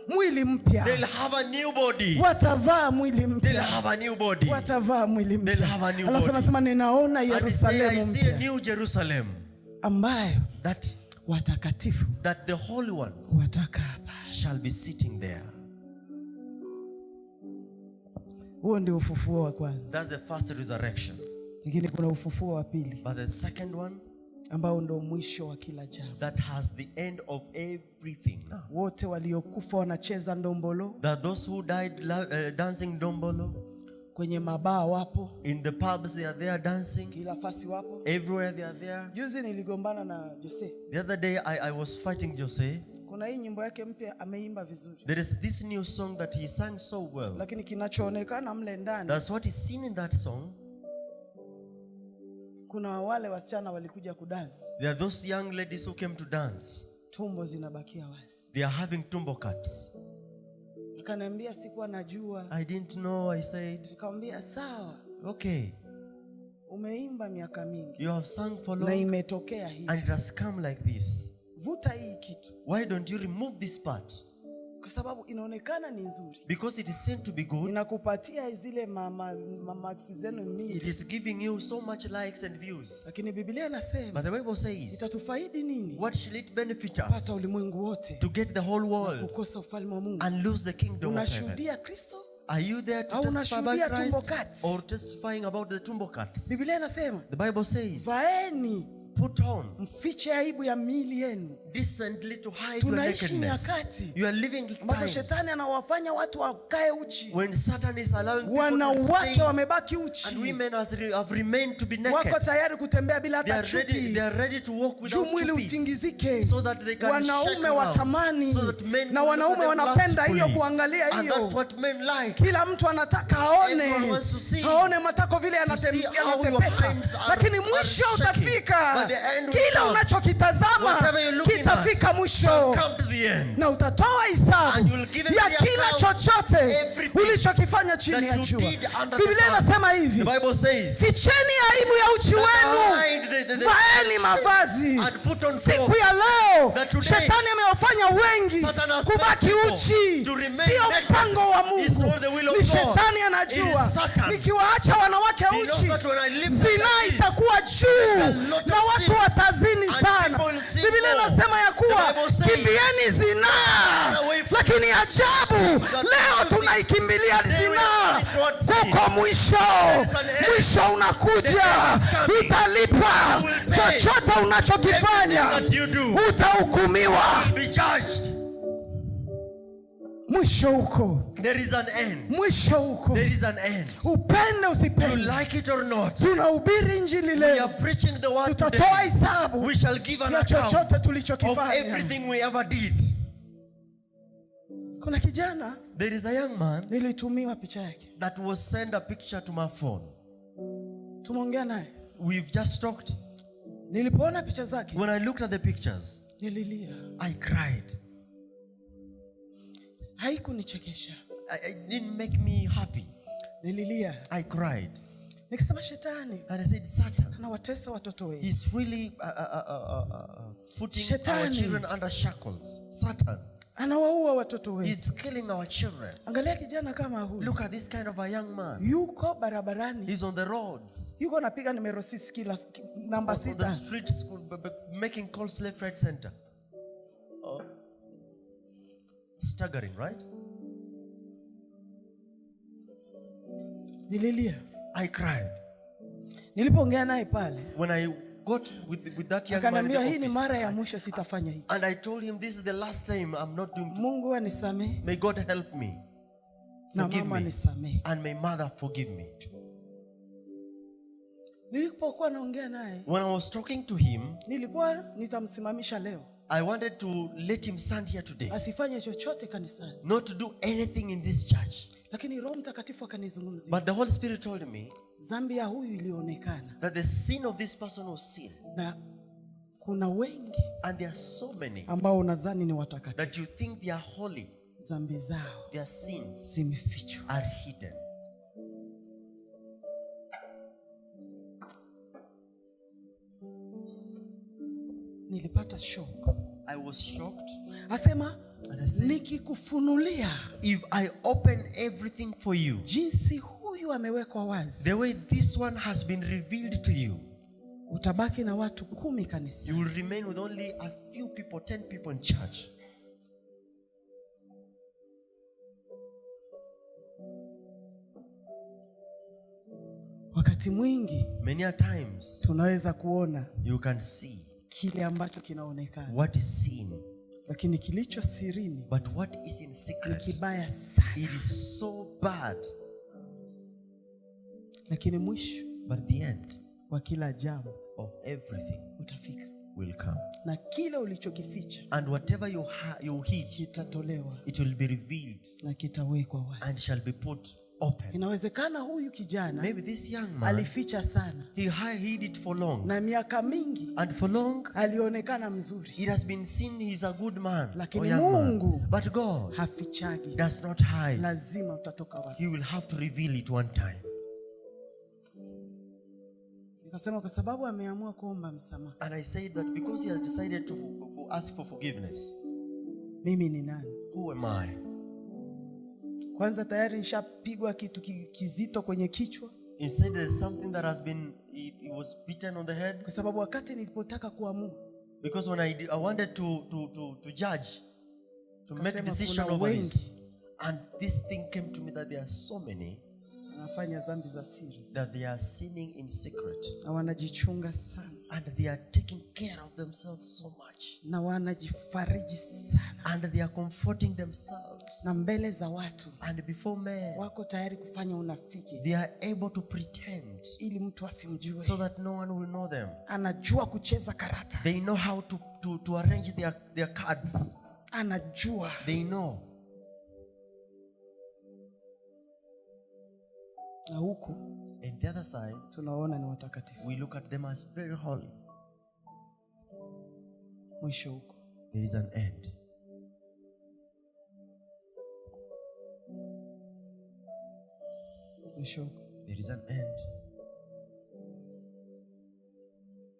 mwili mpya, They'll have a new body. watavaa mwili They'll mpya, have a new body. watavaa mwili They'll have a mpya. new Alafu body. anasema ninaona And he say, I Yerusalemu see a mpya new Jerusalem, ambayo that watakatifu the holy ones watakaa hapa. shall be sitting there. Huo ndio ufufuo wa kwanza, That's the first resurrection. lakini kuna ufufuo wa pili But the second one, ambao ndio mwisho wa kila jambo. that has the end of everything. Wote waliokufa wanacheza ndombolo, That those who died dancing dombolo, kwenye mabaa wapo, in the pubs they are there dancing, kila fasi wapo. everywhere they are there. Juzi niligombana na Jose. The other day I was fighting Jose. Kuna hii nyimbo yake mpya ameimba vizuri, There is this new song that he sang so well. lakini kinachoonekana mle ndani, That's what is seen in that song. kuna wale wasichana walikuja kudansi, There are those young ladies who came to dance. tumbo zinabakia wazi. They are having tumbo cuts. Akaniambia sikuwa najua. I didn't know, I said. Nikamwambia sawa, Okay, umeimba miaka mingi you have sung for na long imetokea hivi, and it has come like this. vuta hii kitu, Why don't you remove this part? kwa sababu inaonekana ni nzuri, Because it is seen to be good. inakupatia zile maksi zenu It mingi, is giving you so much likes and views. lakini Biblia inasema But the Bible says, itatufaidi nini what shall it benefit pata us ulimwengu wote to get the whole world kukosa ufalme wa Mungu? and lose the kingdom of heaven? Unashuhudia Kristo Are you there to au testify by unashuhudia tumbo Christ cuts? or testifying about the tumbo cuts? Biblia inasema The Bible says, vaeni, put on mfiche aibu ya miili yenu. decently to hide your Tunaishi nakedness. nyakati You are living ambazo times shetani anawafanya watu wakae uchi, when Satan is allowing people to wanawake stay, wamebaki and uchi, women have remained to be naked. wako tayari kutembea bila They hata are chupi, ready to walk juu without mwili chuppies, utingizike, so that they can shake wanaume around, watamani, so that men na will wanaume look at them wanapenda hiyo, lustfully. kuangalia And hiyo. that's what men like. Kila mtu anataka aone, Everyone wants to see. aone matako vile To see how your yanatepeta, hands are- lakini are mwisho shaking. utafika. But the end will Kila come. unachokitazama Whatever you're looking kitafika at mwisho, shall come to the end. na utatoa And hisabu you'll give ya every kila account, chochote everything ulichokifanya chini ya that you jua. did under the Biblia sun. inasema hivi, The Bible says, ficheni aibu ya uchi wenu, hide the vaeni mavazi. and put on Siku clothes. ya leo That today, shetani amewafanya wengi Satan has kubaki made people uchi. to remain Sio naked. mpango wa It's Mungu, not the will of ni God. shetani It anajua. is Satan. Nikiwaacha wanawake He knows uchi, that when I lift zinaa up itakuwa juu a lot of na watu sin, watazini and sana. people inasema ya kuwa kimbieni zinaa, lakini ajabu leo tunaikimbilia zinaa. Kuko mwisho unakuja, utalipa chochote unachokifanya, utahukumiwa. Mwisho huko. There is an end. Mwisho huko. There is an end. Upende usipende. You like it or not. Tunahubiri injili leo. We are preaching the word today. Tutatoa hesabu. We shall give an account of everything we ever did. Kuna kijana. There is a young man. Nilitumiwa picha yake. That was sent a picture to my phone. Tumeongea naye. We've just talked. Nilipoona picha zake. When I looked at the pictures, nililia. I cried. Haikunichekesha. It didn't make me happy. Nililia. I cried. Nikasema shetani. And I said, Satan. Anawatesa watoto wetu. He's really putting our children under shackles. Satan. Anawaua watoto wetu. He's killing our children. Angalia kijana kama huyu. Look at this kind of a young man. Yuko barabarani. He's on the roads. Yuko anapiga numero 6 kila namba 6. On the streets, making calls left, right, center. Staggering, right? Nililia. I cried. Nilipoongea naye pale. When I got with that young man in the office. Hii ni mara ya mwisho sitafanya hiki. And I told him this is the last time I'm not doing. Mungu anisamehe. May God help me. Forgive me. Anisamehe. And may mother forgive me too. Nilipokuwa naongea naye. When I was talking to him, nilikuwa nitamsimamisha leo. I wanted to let him stand here today. Asifanye chochote kanisani. Not to do anything in this church. Lakini Roho Mtakatifu akanizungumzia. But the Holy Spirit told me dhambi ya huyu ilionekana. That the sin of this person was seen. Na kuna wengi. And there are so many. Ambao unadhani ni watakatifu. That you think they are holy. Dhambi zao. Their sins zimefichwa. Are hidden. Nilipata shock. I was shocked. Asema nikikufunulia. If I open everything for you. Jinsi huyu amewekwa wazi. The way this one has been revealed to you. Utabaki na watu 10 kanisa. You will remain with only a few people, 10 people in church. Wakati mwingi. Many a times. Tunaweza kuona. You can see. Kile ambacho kinaonekana. What is seen. Lakini kilicho sirini. But what is in secret. Ni kibaya sana. It is so bad. Lakini mwisho. But the end. Wa kila jambo. Of everything. Utafika. Will come. Na kile ulichokificha. And whatever you hid. Kitatolewa. It will be revealed. Na kitawekwa wazi. And shall be put open. Inawezekana huyu kijana. Maybe this young man. Alificha sana. He hid it for long. Na miaka mingi. And for long. Alionekana mzuri. It has been seen he's a good man. Lakini Mungu. But God. Hafichagi. Does not hide. Lazima utatoka wazi. He will have to reveal it one time. Nikasema kwa sababu ameamua kuomba msamaha. And I said that because he has decided to ask for forgiveness. Mimi ni nani? Who am I? Kwanza tayari nishapigwa kitu kizito kwenye kichwa. Instead there's something that has been he was beaten on the head. Kwa sababu wakati nilipotaka kuamua. Because when I wanted to judge, to make a decision over this. And this thing came to me that there are so many. Wanafanya dhambi za siri. That they are sinning in secret. Na wanajichunga sana. And they are taking care of themselves so much. Na wanajifariji sana. And they are comforting themselves. Na mbele za watu. And before men. Wako tayari kufanya unafiki. They are able to pretend. Ili mtu asimjue. So that no one will know them. Anajua kucheza karata. They know how to arrange their cards. Anajua. They know. Na huku. And the other side. Tunaona ni watakatifu. We look at them as very holy. Mwisho huko. There is an end. Mwisho huko. There is an end.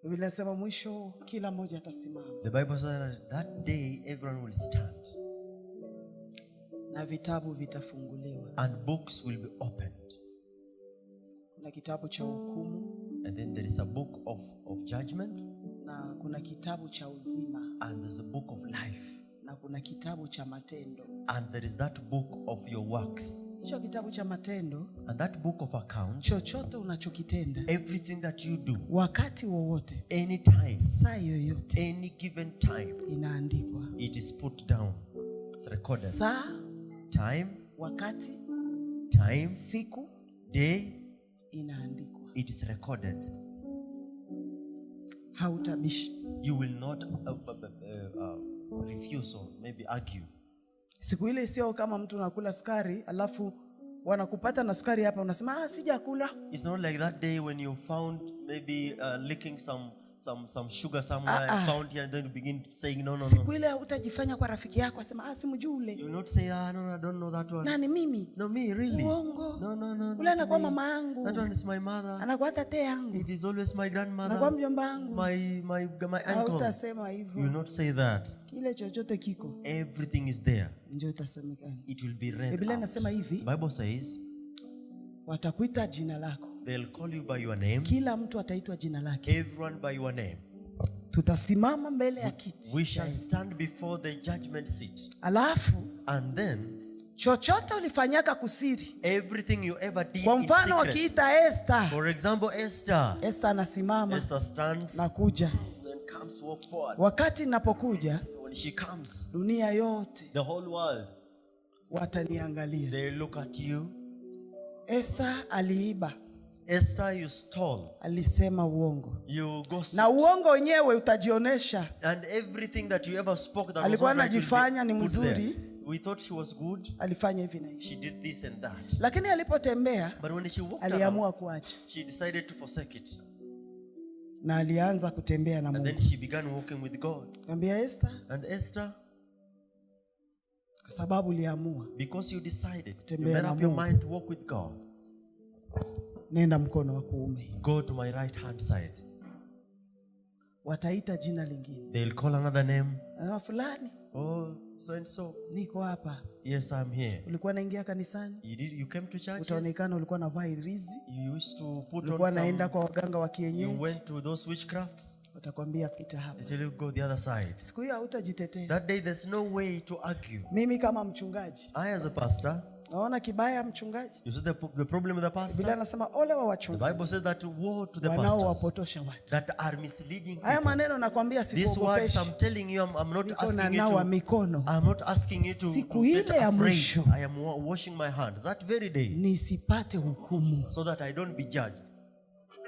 Biblia inasema mwisho kila mmoja atasimama. The Bible says that day everyone will stand. Na vitabu vitafunguliwa. And books will be opened. Kuna kitabu cha hukumu. And then there is a book of judgment. na kuna kitabu cha uzima, and there's a book of life, na kuna kitabu cha matendo. and there is that book of your works. Hicho kitabu cha matendo, And that book of account, chochote unachokitenda, everything that you do, wakati wowote, anytime, saa yoyote, any given time, inaandikwa. it is put down. It's recorded. Saa, Time, wakati, time, siku, day, inaandikwa. it is recorded. Hautabishi. You will not refuse or maybe argue. Siku ile sio kama mtu unakula sukari alafu wanakupata na sukari hapa unasema sijakula. It's not like that day when you found maybe licking some sugar somewhere, found here, and then you begin saying no. Siku ile utajifanya kwa rafiki yako asema simjui ule. You will not say no, I don't know that one. Nani mimi? No, me really. Uongo. No. Ule anakuwa mama yangu. That one is my mother. Anakuwa tate yangu. It is always my grandmother. Anakuwa mjomba wangu. My uncle. Hautasema hivyo. You will not say that. Kile chochote kiko. Everything is there. Ndio utasemekana. It will be read. Biblia inasema hivi. Bible says, watakuita jina lako. they'll call you by your name. Kila mtu ataitwa jina lake. Everyone by your name. Tutasimama mbele ya kiti. We shall stand before the judgment seat. Alafu And then chochote ulifanyaka kusiri. everything you ever did Kwa in mfano secret. wakiita Esther. For example, Esther. Esther anasimama. Esther stands na kuja. and comes walk forward. Wakati ninapokuja, When she comes, dunia yote the whole world, wataniangalia. they look at you. Esther aliiba. Esther, you stole. Alisema uongo. You gossiped. Na uongo wenyewe utajionesha. And everything that you ever spoke that Alikuwa was not right will anajifanya ni be put there. mzuri. We thought she was good. Alifanya hivi na hivi. She did this and that. Lakini alipotembea, But when she walked around, aliamua kuacha. she decided to forsake it. Na alianza kutembea na And Mungu. then she began walking with God. Niambia Esther, And Esther, kwa sababu uliamua, because you decided, you Kutembea made na up your Mungu. mind to walk with God, nenda mkono wa kuume. go to my right hand side. Wataita jina lingine. They'll call another name. Na fulani, Oh, so and so. niko hapa. Yes, I'm here. Ulikuwa naingia kanisani? You came to church? Yes? Utaonekana ulikuwa na irizi. You used to put Ulikuwa on naenda some. kwa waganga wa You kienyeji. went to those witchcrafts. Watakwambia pita hapa. They tell you go the other side. Siku hiyo hautajitetea. That day there's no way to argue. Mimi kama mchungaji, I as a pastor, naona kibaya mchungaji. you see the problem with the Biblia pastor? anasema ole wa The wachungaji Bible says that woe to the pastors wanaowapotosha watu. that are misleading Haya people. maneno nakwambia These words sikuogopeshi. I'm telling you, I'm not Niko asking you nawa to. mikono I'm not asking you to Siku get ile ya afraid. mwisho. I am washing my hands that very day nisipate hukumu. so that I don't be judged.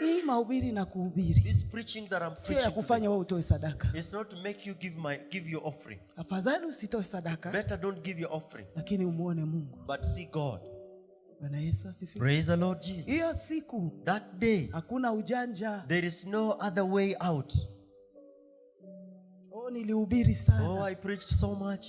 Hii mahubiri na kuhubiri This preaching that I'm sio ya preaching kufanya wewe utoe sadaka. today, it's not to make you give your offering. Afadhali usitoe sadaka, Better don't give your offering, lakini umuone Mungu. but see God. Bwana Yesu asifiwe. Praise the Lord Jesus. Hiyo siku That day, hakuna ujanja. there is no other way out. Nilihubiri sana. Oh, I preached so much.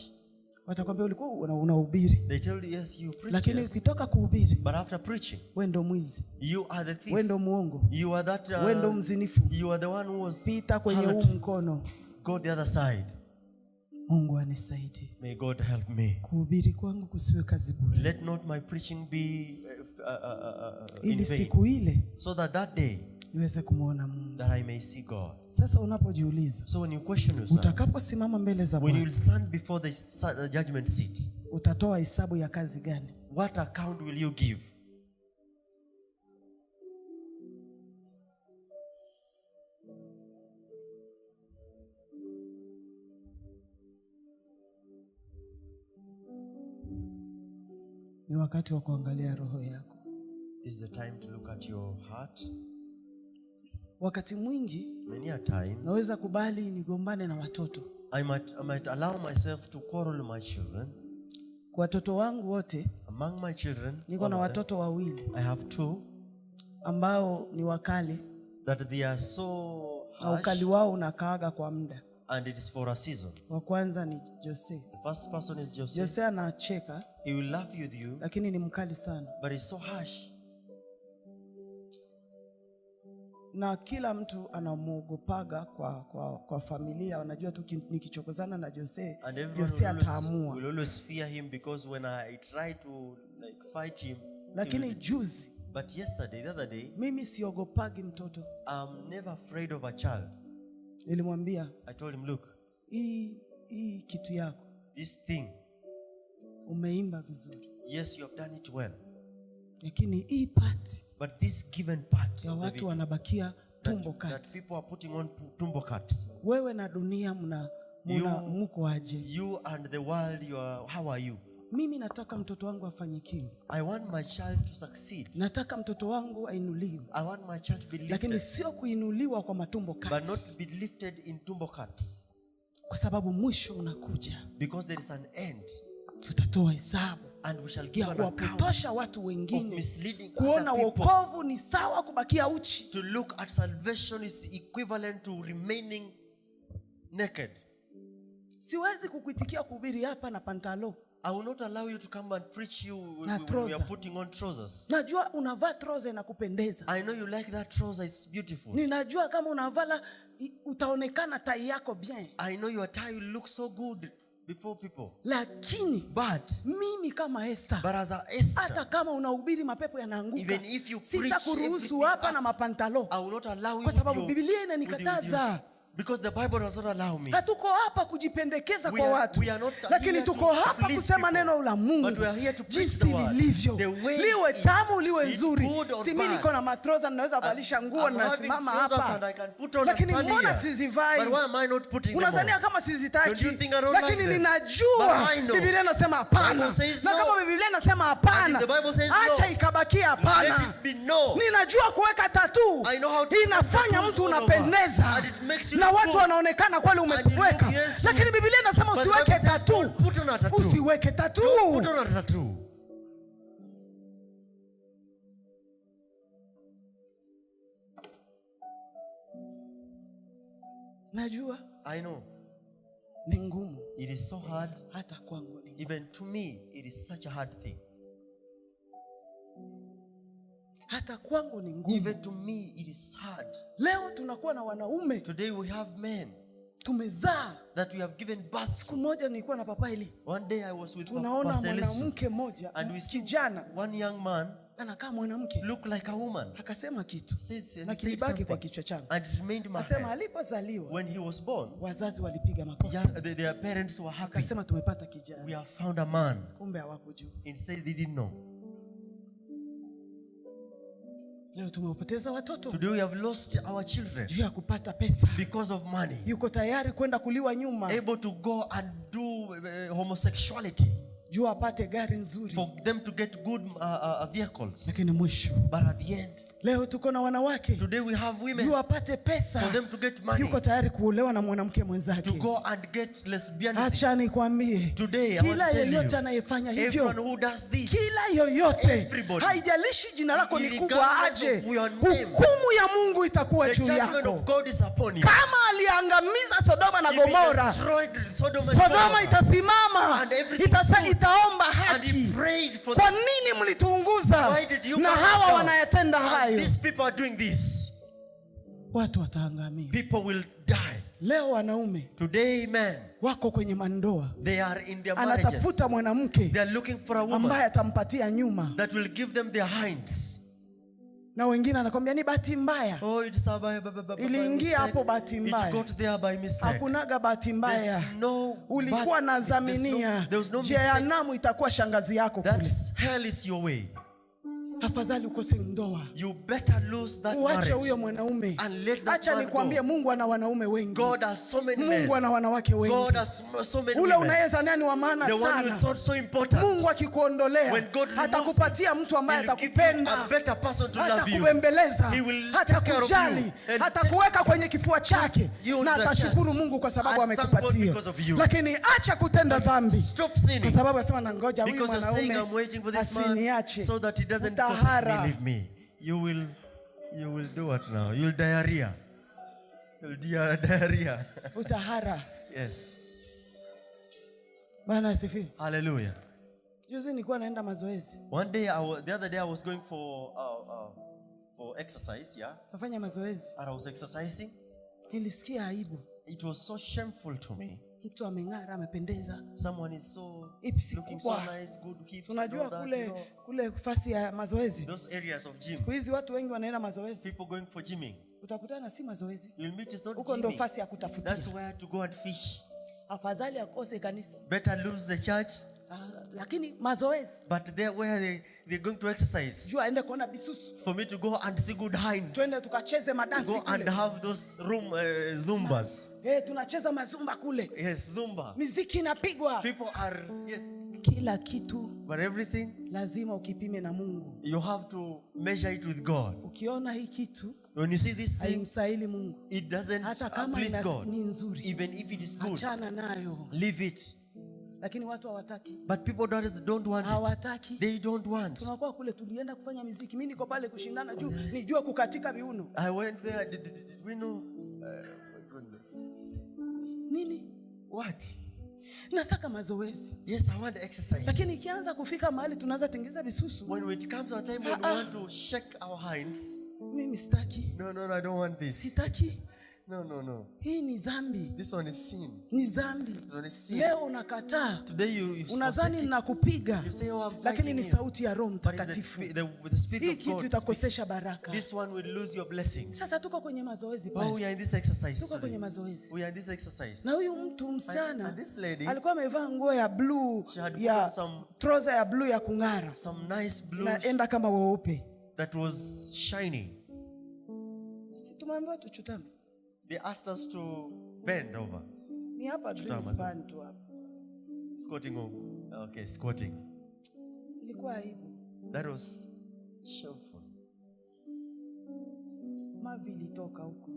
Watakwambia ulikuwa unahubiri. They tell you, yes, you preach. Lakini Yes. ukitoka kuhubiri, But after preaching, wewe ndo mwizi. you are the thief. Wewe ndo muongo. You are that. Wewe ndo mzinifu. You are the one who was. Pita kwenye huu hurt. mkono. Go the other side. Mungu anisaidie. May God help me. Kuhubiri kwangu kusiwe kazi bure. Let not my preaching be in Ili vain, siku ile so that day niweze kumuona Mungu. that I may see God. Sasa unapojiuliza, So when you question yourself, utakaposimama mbele za when you Bwana, will stand before the judgment seat, utatoa hesabu ya kazi gani? what account will you give? Ni wakati wa kuangalia roho yako. This is the time to look at your heart. Wakati mwingi Many a times, naweza kubali nigombane na watoto. I might allow myself to quarrel with my children. Kwa watoto wangu wote, Among my children, niko na all of them, watoto wawili I have two ambao ni wakali, that they are so na harsh, ukali wao unakaaga kwa muda. and it is for a season. Wa kwanza ni Jose. The first person is Joseph. Jose anacheka He will laugh with you, lakini ni mkali sana. but he's so harsh. Na kila mtu anamuogopaga kwa familia. Wanajua tu nikichokozana na Jose, And everyone Jose will ataamua. always fear him, because when I try to fight him, Lakini juzi but yesterday, the other day, mimi siogopagi mtoto. I'm never afraid of a child. Nilimwambia, I told him, look, hii kitu yako, this thing, umeimba vizuri. yes, you have done it well. Lakini hii part, but this given part ya of the watu video, wanabakia tumbo that cuts. people are putting on tumbo cuts. Wewe na dunia mko aje? You and the world, how are you? Mimi nataka mtoto wangu afanikiwe. I want my child to succeed. Nataka mtoto wangu ainuliwe. I want my child to be lifted. Lakini sio kuinuliwa kwa matumbo cuts. But not to be lifted in tumbo cuts. Kwa sababu mwisho unakuja. Because there is an end. Tutatoa hesabu. And we shall give an account kuwapotosha watu wengine kuona wokovu ni sawa kubakia uchi. To look at salvation is equivalent to remaining naked. Siwezi kukuitikia kuhubiri hapa na pantalo. I will not allow you to come and preach you when we are putting on trousers. Najua unavaa trouser na kupendeza. I know you like that trouser, it's beautiful. Ninajua kama unavala utaonekana tai yako bien. I know your tie will look so good before people. Lakini mimi kama Esther, hata kama unahubiri mapepo yanaanguka, sitakuruhusu hapa na mapantalo. I will not allow you. Kwa sababu Biblia inanikataza. Because the Bible does not allow me. Hatuko hapa kujipendekeza kwa watu. Lakini tuko hapa kusema neno la Mungu. Jinsi lilivyo. Liwe tamu, liwe nzuri. Si mimi niko na matroza ninaweza valisha nguo na nasimama hapa. Lakini mbona sizivai? Unadhania kama sizitaki? Lakini ninajua Biblia inasema hapana. Na kama Biblia inasema hapana, acha ikabakia hapana. Ninajua kuweka tattoo inafanya mtu unapendeza. Na watu wanaonekana kweli umeweka. Lakini Biblia inasema usiweke tattoo. Usiweke tattoo. Najua. I know. Ni ngumu. It is so hard. Hata kwangu ni ngumu. Even to me it is such a hard thing. Hata kwangu ni ngumu. Even to me it is hard. Leo tunakuwa na wanaume. Today we have men. Tumezaa. That we have given birth. Siku moja nilikuwa na Papa Eli. One day I was with Pastor Eli. Mwanamke mmoja, kijana, one young man, anakaa mwanamke, look like a woman. Akasema kitu. Na kilibaki kwa kichwa changu. And it remained my head. Akasema alipozaliwa, when he was born, wazazi walipiga makofi. Their parents were happy. Akasema tumepata kijana. We have found a man. Kumbe hawakujua. Instead they didn't know. Leo tumepoteza watoto. Today we have lost our children. Juu ya kupata pesa. Because of money. Yuko tayari kwenda kuliwa nyuma. Able to go and do homosexuality. Juu apate gari nzuri. For them to get good vehicles. Lakini mwisho. But at the end. Leo tuko na wanawake. Today we have women. Juu apate pesa. For them to get money. Yuko tayari kuolewa na mwanamke mwenzake. To go and get lesbianism. Acha nikwambie. Today kila yeyote anayefanya hivyo. Everyone who does this. Kila yoyote. Haijalishi jina lako ni kubwa aje. Hukumu ya Mungu itakuwa juu yako. Kama aliangamiza Sodoma na Gomora, Sodoma itasimama. Itaomba haki. Kwa nini mlituunguza? Na hawa wanayatenda hayo. These people are doing this. Watu wataangamia. People will die. Leo wanaume, today men, wako kwenye mandoa. They are in their marriages. Anatafuta mwanamke. They are looking for a woman ambaye atampatia nyuma. That will give them their hinds. Na wengine anakwambia ni bahati mbaya. Oh, it's iliingia hapo bahati mbaya. It got there by mistake. Hakunaga bahati mbaya. Ulikuwa nazaminia jehanamu itakuwa shangazi yako kule. Hell is your way. Afadhali ukose ndoa. You better lose that marriage. Uache huyo mwanaume. Acha nikwambie Mungu ana wanaume wengi. God has so many men. Mungu ana wanawake wengi. God has so many ule unaweza nani wa maana sana. The one you thought so important. Mungu akikuondolea atakupatia mtu ambaye atakupenda. A better person to love you. Atakubembeleza. Atakujali. Atakuweka kwenye kifua chake. Na atashukuru Mungu kwa sababu amekupatia. Lakini acha kutenda dhambi. Kwa sababu anasema na ngoja huyu mwanaume asiniache. So that he doesn't believe me. You will do what now? You'll diarrhea. You'll diarrhea. Utahara. Yes. Bwana asifiwe. Hallelujah. Juzi nilikuwa naenda mazoezi. The other day I was going for exercise, yeah. Nafanya mazoezi. And I was exercising. Nilisikia aibu. It was so shameful to me. Mtu ameng'ara, amependeza. Someone is so looking so nice, good hips. Unajua kule fasi ya mazoezi. Those areas of gym. Siku hizi watu wengi wanaenda mazoezi. People going for gymming. utakutana si mazoezi. You'll meet it's not Huko ndo gymming. fasi ya kutafutia. That's where to go and fish. Afadhali akose kanisa. Better lose the church. Lakini mazoezi. But there where they're going to exercise. Jua aende kuona bisusu. For me to go and see good hinds. Twende tukacheze madansi Go and kule. have those zumbas. Tunacheza mazumba kule. Yes, zumba. Miziki inapigwa. People are, yes. Kila kitu. But everything. Lazima ukipime na Mungu. You have to measure it with God. Ukiona hii kitu. When you see this thing. Haimstahili Mungu. It doesn't please God. Ni nzuri. Even if it is good. Achana nayo. Leave it. Lakini watu hawataki. But people don't want it. Hawataki. They don't want. Tunakuwa kule tulienda kufanya muziki. Mimi niko pale kushindana juu nijue kukatika viuno. I went there. Did we know? My goodness. Nini? What? Nataka mazoezi. Yes, I want exercise. Lakini ikianza kufika mahali tunaanza tengeza bisusu. When it comes to a time when we want to shake our hinds. Mimi sitaki. No, I don't want this. Sitaki. No. Hii ni dhambi. This one is sin. Ni dhambi. This one is sin. Leo unakataa. Today you unadhani ninakupiga. Lakini ni sauti ya Roho Mtakatifu. Hii kitu itakosesha baraka. This one will lose your blessings. Sasa tuko kwenye mazoezi pale. We are in this exercise. Tuko kwenye mazoezi. We are in this exercise. Na huyu mtu msichana alikuwa amevaa nguo ya blue ya trouser ya blue ya kung'ara. Some nice blue. Naenda kama weupe. That was shining. Si tumeambiwa tuchutame. They asked us to bend over. Ni hapa Greenspan tu hapa. Squatting. Okay, squatting. Ilikuwa aibu. That was shameful. Mavi ilitoka huko.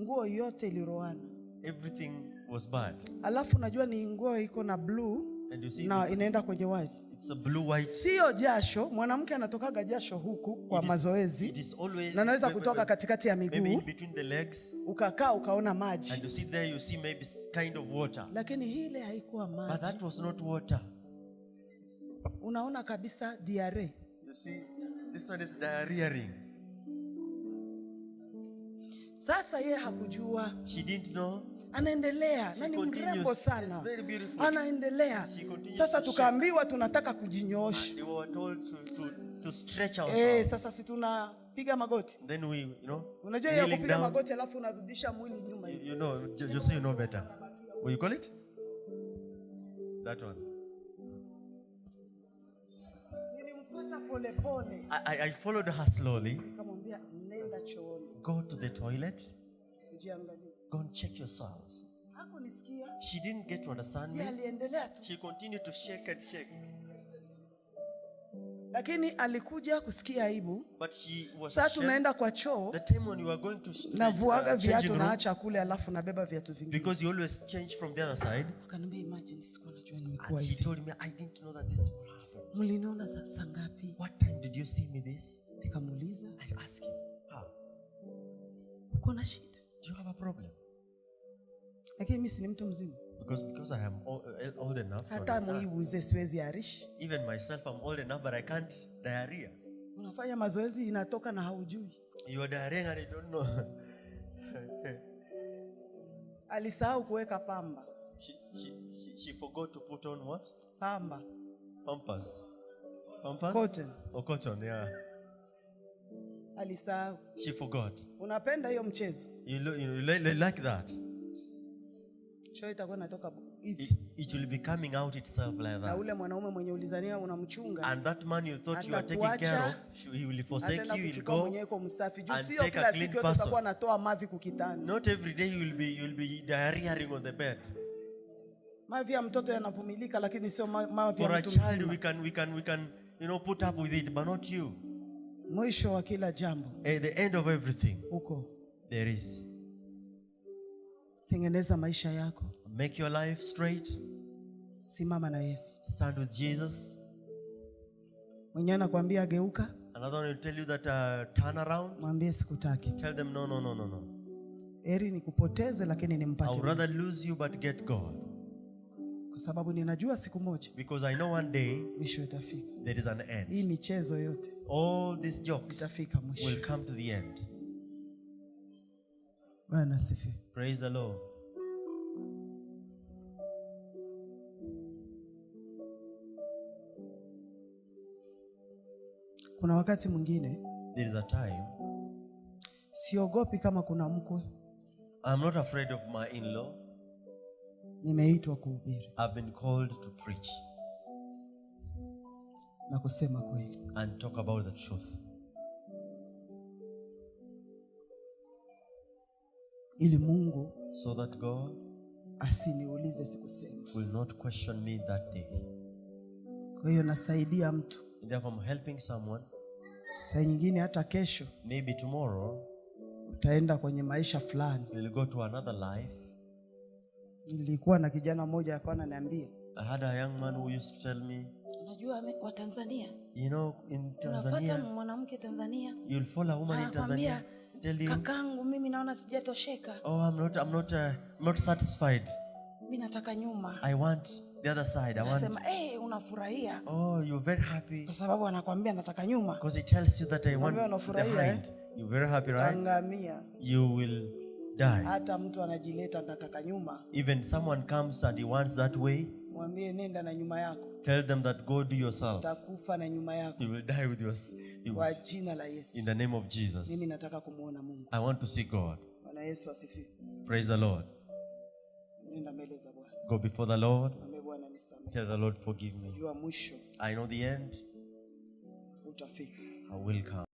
Nguo yote iliroana. Everything was bad. Alafu najua ni nguo iko na blue na inaenda kwenye white. It's a blue white. Sio jasho, mwanamke anatokaga jasho huku kwa mazoezi. Na anaweza kutoka katikati ya miguu. Maybe between the legs. Ukakaa ukaona maji. And you sit there you see maybe kind of water. Lakini ile haikuwa maji. But that was not water. Unaona kabisa diarrhea. You see, this one is diarrhea. Sasa yeye hakujua. She didn't know. Anaendelea na ni mrembo sana. Anaendelea. Sasa tukaambiwa tunataka kujinyoosha. They were told to stretch ourselves. Sasa si tunapiga magoti. Then we, unajua ya kupiga magoti alafu unarudisha mwili nyuma hivi. You say you know better. What you call it? That one. Nilimfuata pole pole. I followed her slowly. Nikamwambia nenda chooni. Go to the toilet. Ujiangalie. Go and check yourselves. Hakunisikia. She didn't get to understand me. Aliendelea tu. She continued to shake and shake. Lakini alikuja kusikia aibu. But she was sasa tunaenda kwa choo. The time when you are going to navuaga viatu na acha kule alafu nabeba viatu vingine. Because you always change from the other side. Akaniambia imagine sikuwa najua nimekuwa hivi. She told me I didn't know that this will happen. Mliniona saa ngapi? What time did you see me this? Nikamuuliza. I asked him. How? Uko na shida? Do you have a problem? Lakini mimi si mtu mzima. Because I am old enough to hata muibuze siwezi arish. Even myself I'm old enough but I can't diarrhea. Unafanya mazoezi inatoka na haujui. You are diarrhea and I don't know. Alisahau kuweka pamba. She forgot to put on what? Pamba. Pampers. Cotton. Oh, cotton, yeah. Alisahau. She forgot. Unapenda hiyo mchezo? You like that? Choo itakuwa natoka hivi. It will be coming out itself like that. Na ule mwanaume mwenye ulizania unamchunga. And that man you thought you are taking care of, he will forsake you, he will go. Mwenyewe kwa msafi. Juu sio take kila a clean siku person. utakuwa natoa mavi kukitani. Not every day you will be diarrheaing on the bed. Mavi ya mtoto yanavumilika lakini sio mavi ya mtu mzima. For a child we can put up with it but not you. Mwisho wa kila jambo. At the end of everything. Huko. There is. Tengeneza maisha yako. Make your life straight. Simama na Yesu. Stand with Jesus. Mwenye anakuambia geuka. Another one will tell you that turn around. Mwambie sikutaki. Tell them no. Heri nikupoteze lakini nimpate. I would rather lose you but get God. Kwa sababu ninajua siku moja. Because I know one day mwisho itafika. There is an end. Hii michezo yote. All these jokes itafika mwisho. Will come to the end. Bwana asifiwe. Praise the Lord. Kuna wakati mwingine there is a time siogopi kama kuna mkwe. I'm not afraid of my in-law. Nimeitwa kuhubiri I've been called to preach na kusema kweli. and talk about the truth, Ili Mungu so that God asiniulize sikusema. will not question me that day. Kwa hiyo nasaidia mtu. And if I'm helping someone, Saa nyingine hata kesho maybe tomorrow utaenda kwenye maisha fulani. we'll go to another life. Nilikuwa na kijana mmoja akawa ananiambia, I had a young man who used to tell me, unajua wa Tanzania, you know, in tunafuata Tanzania, mwanamke Tanzania, you'll follow a woman in Tanzania, tell you, kakangu mimi naona sijatosheka, oh, I'm not satisfied. mimi nataka nyuma. I want the other side. I want. Nasema unafurahia Oh, you're very happy kwa sababu anakuambia nataka nyuma. because he tells you that I want Mwambie the unafurahia, hind. You're very happy, right? tangamia. You will die. Hata mtu anajileta nataka nyuma, Even someone comes and he wants that way, mwambie nenda na nyuma yako. tell them that go do yourself. Utakufa na nyuma yako. You will die with Kwa jina la Yesu. in the name of Mimi Jesus. nataka kumuona Mungu. I want to see God. Bwana Yesu asifiwe. Praise the Lord. Nenda mbele za Bwana. Go before the Lord. Mwambie Bwana nisamehe. Tell the Lord, forgive me. Najua mwisho I know the end. utafika. I will come.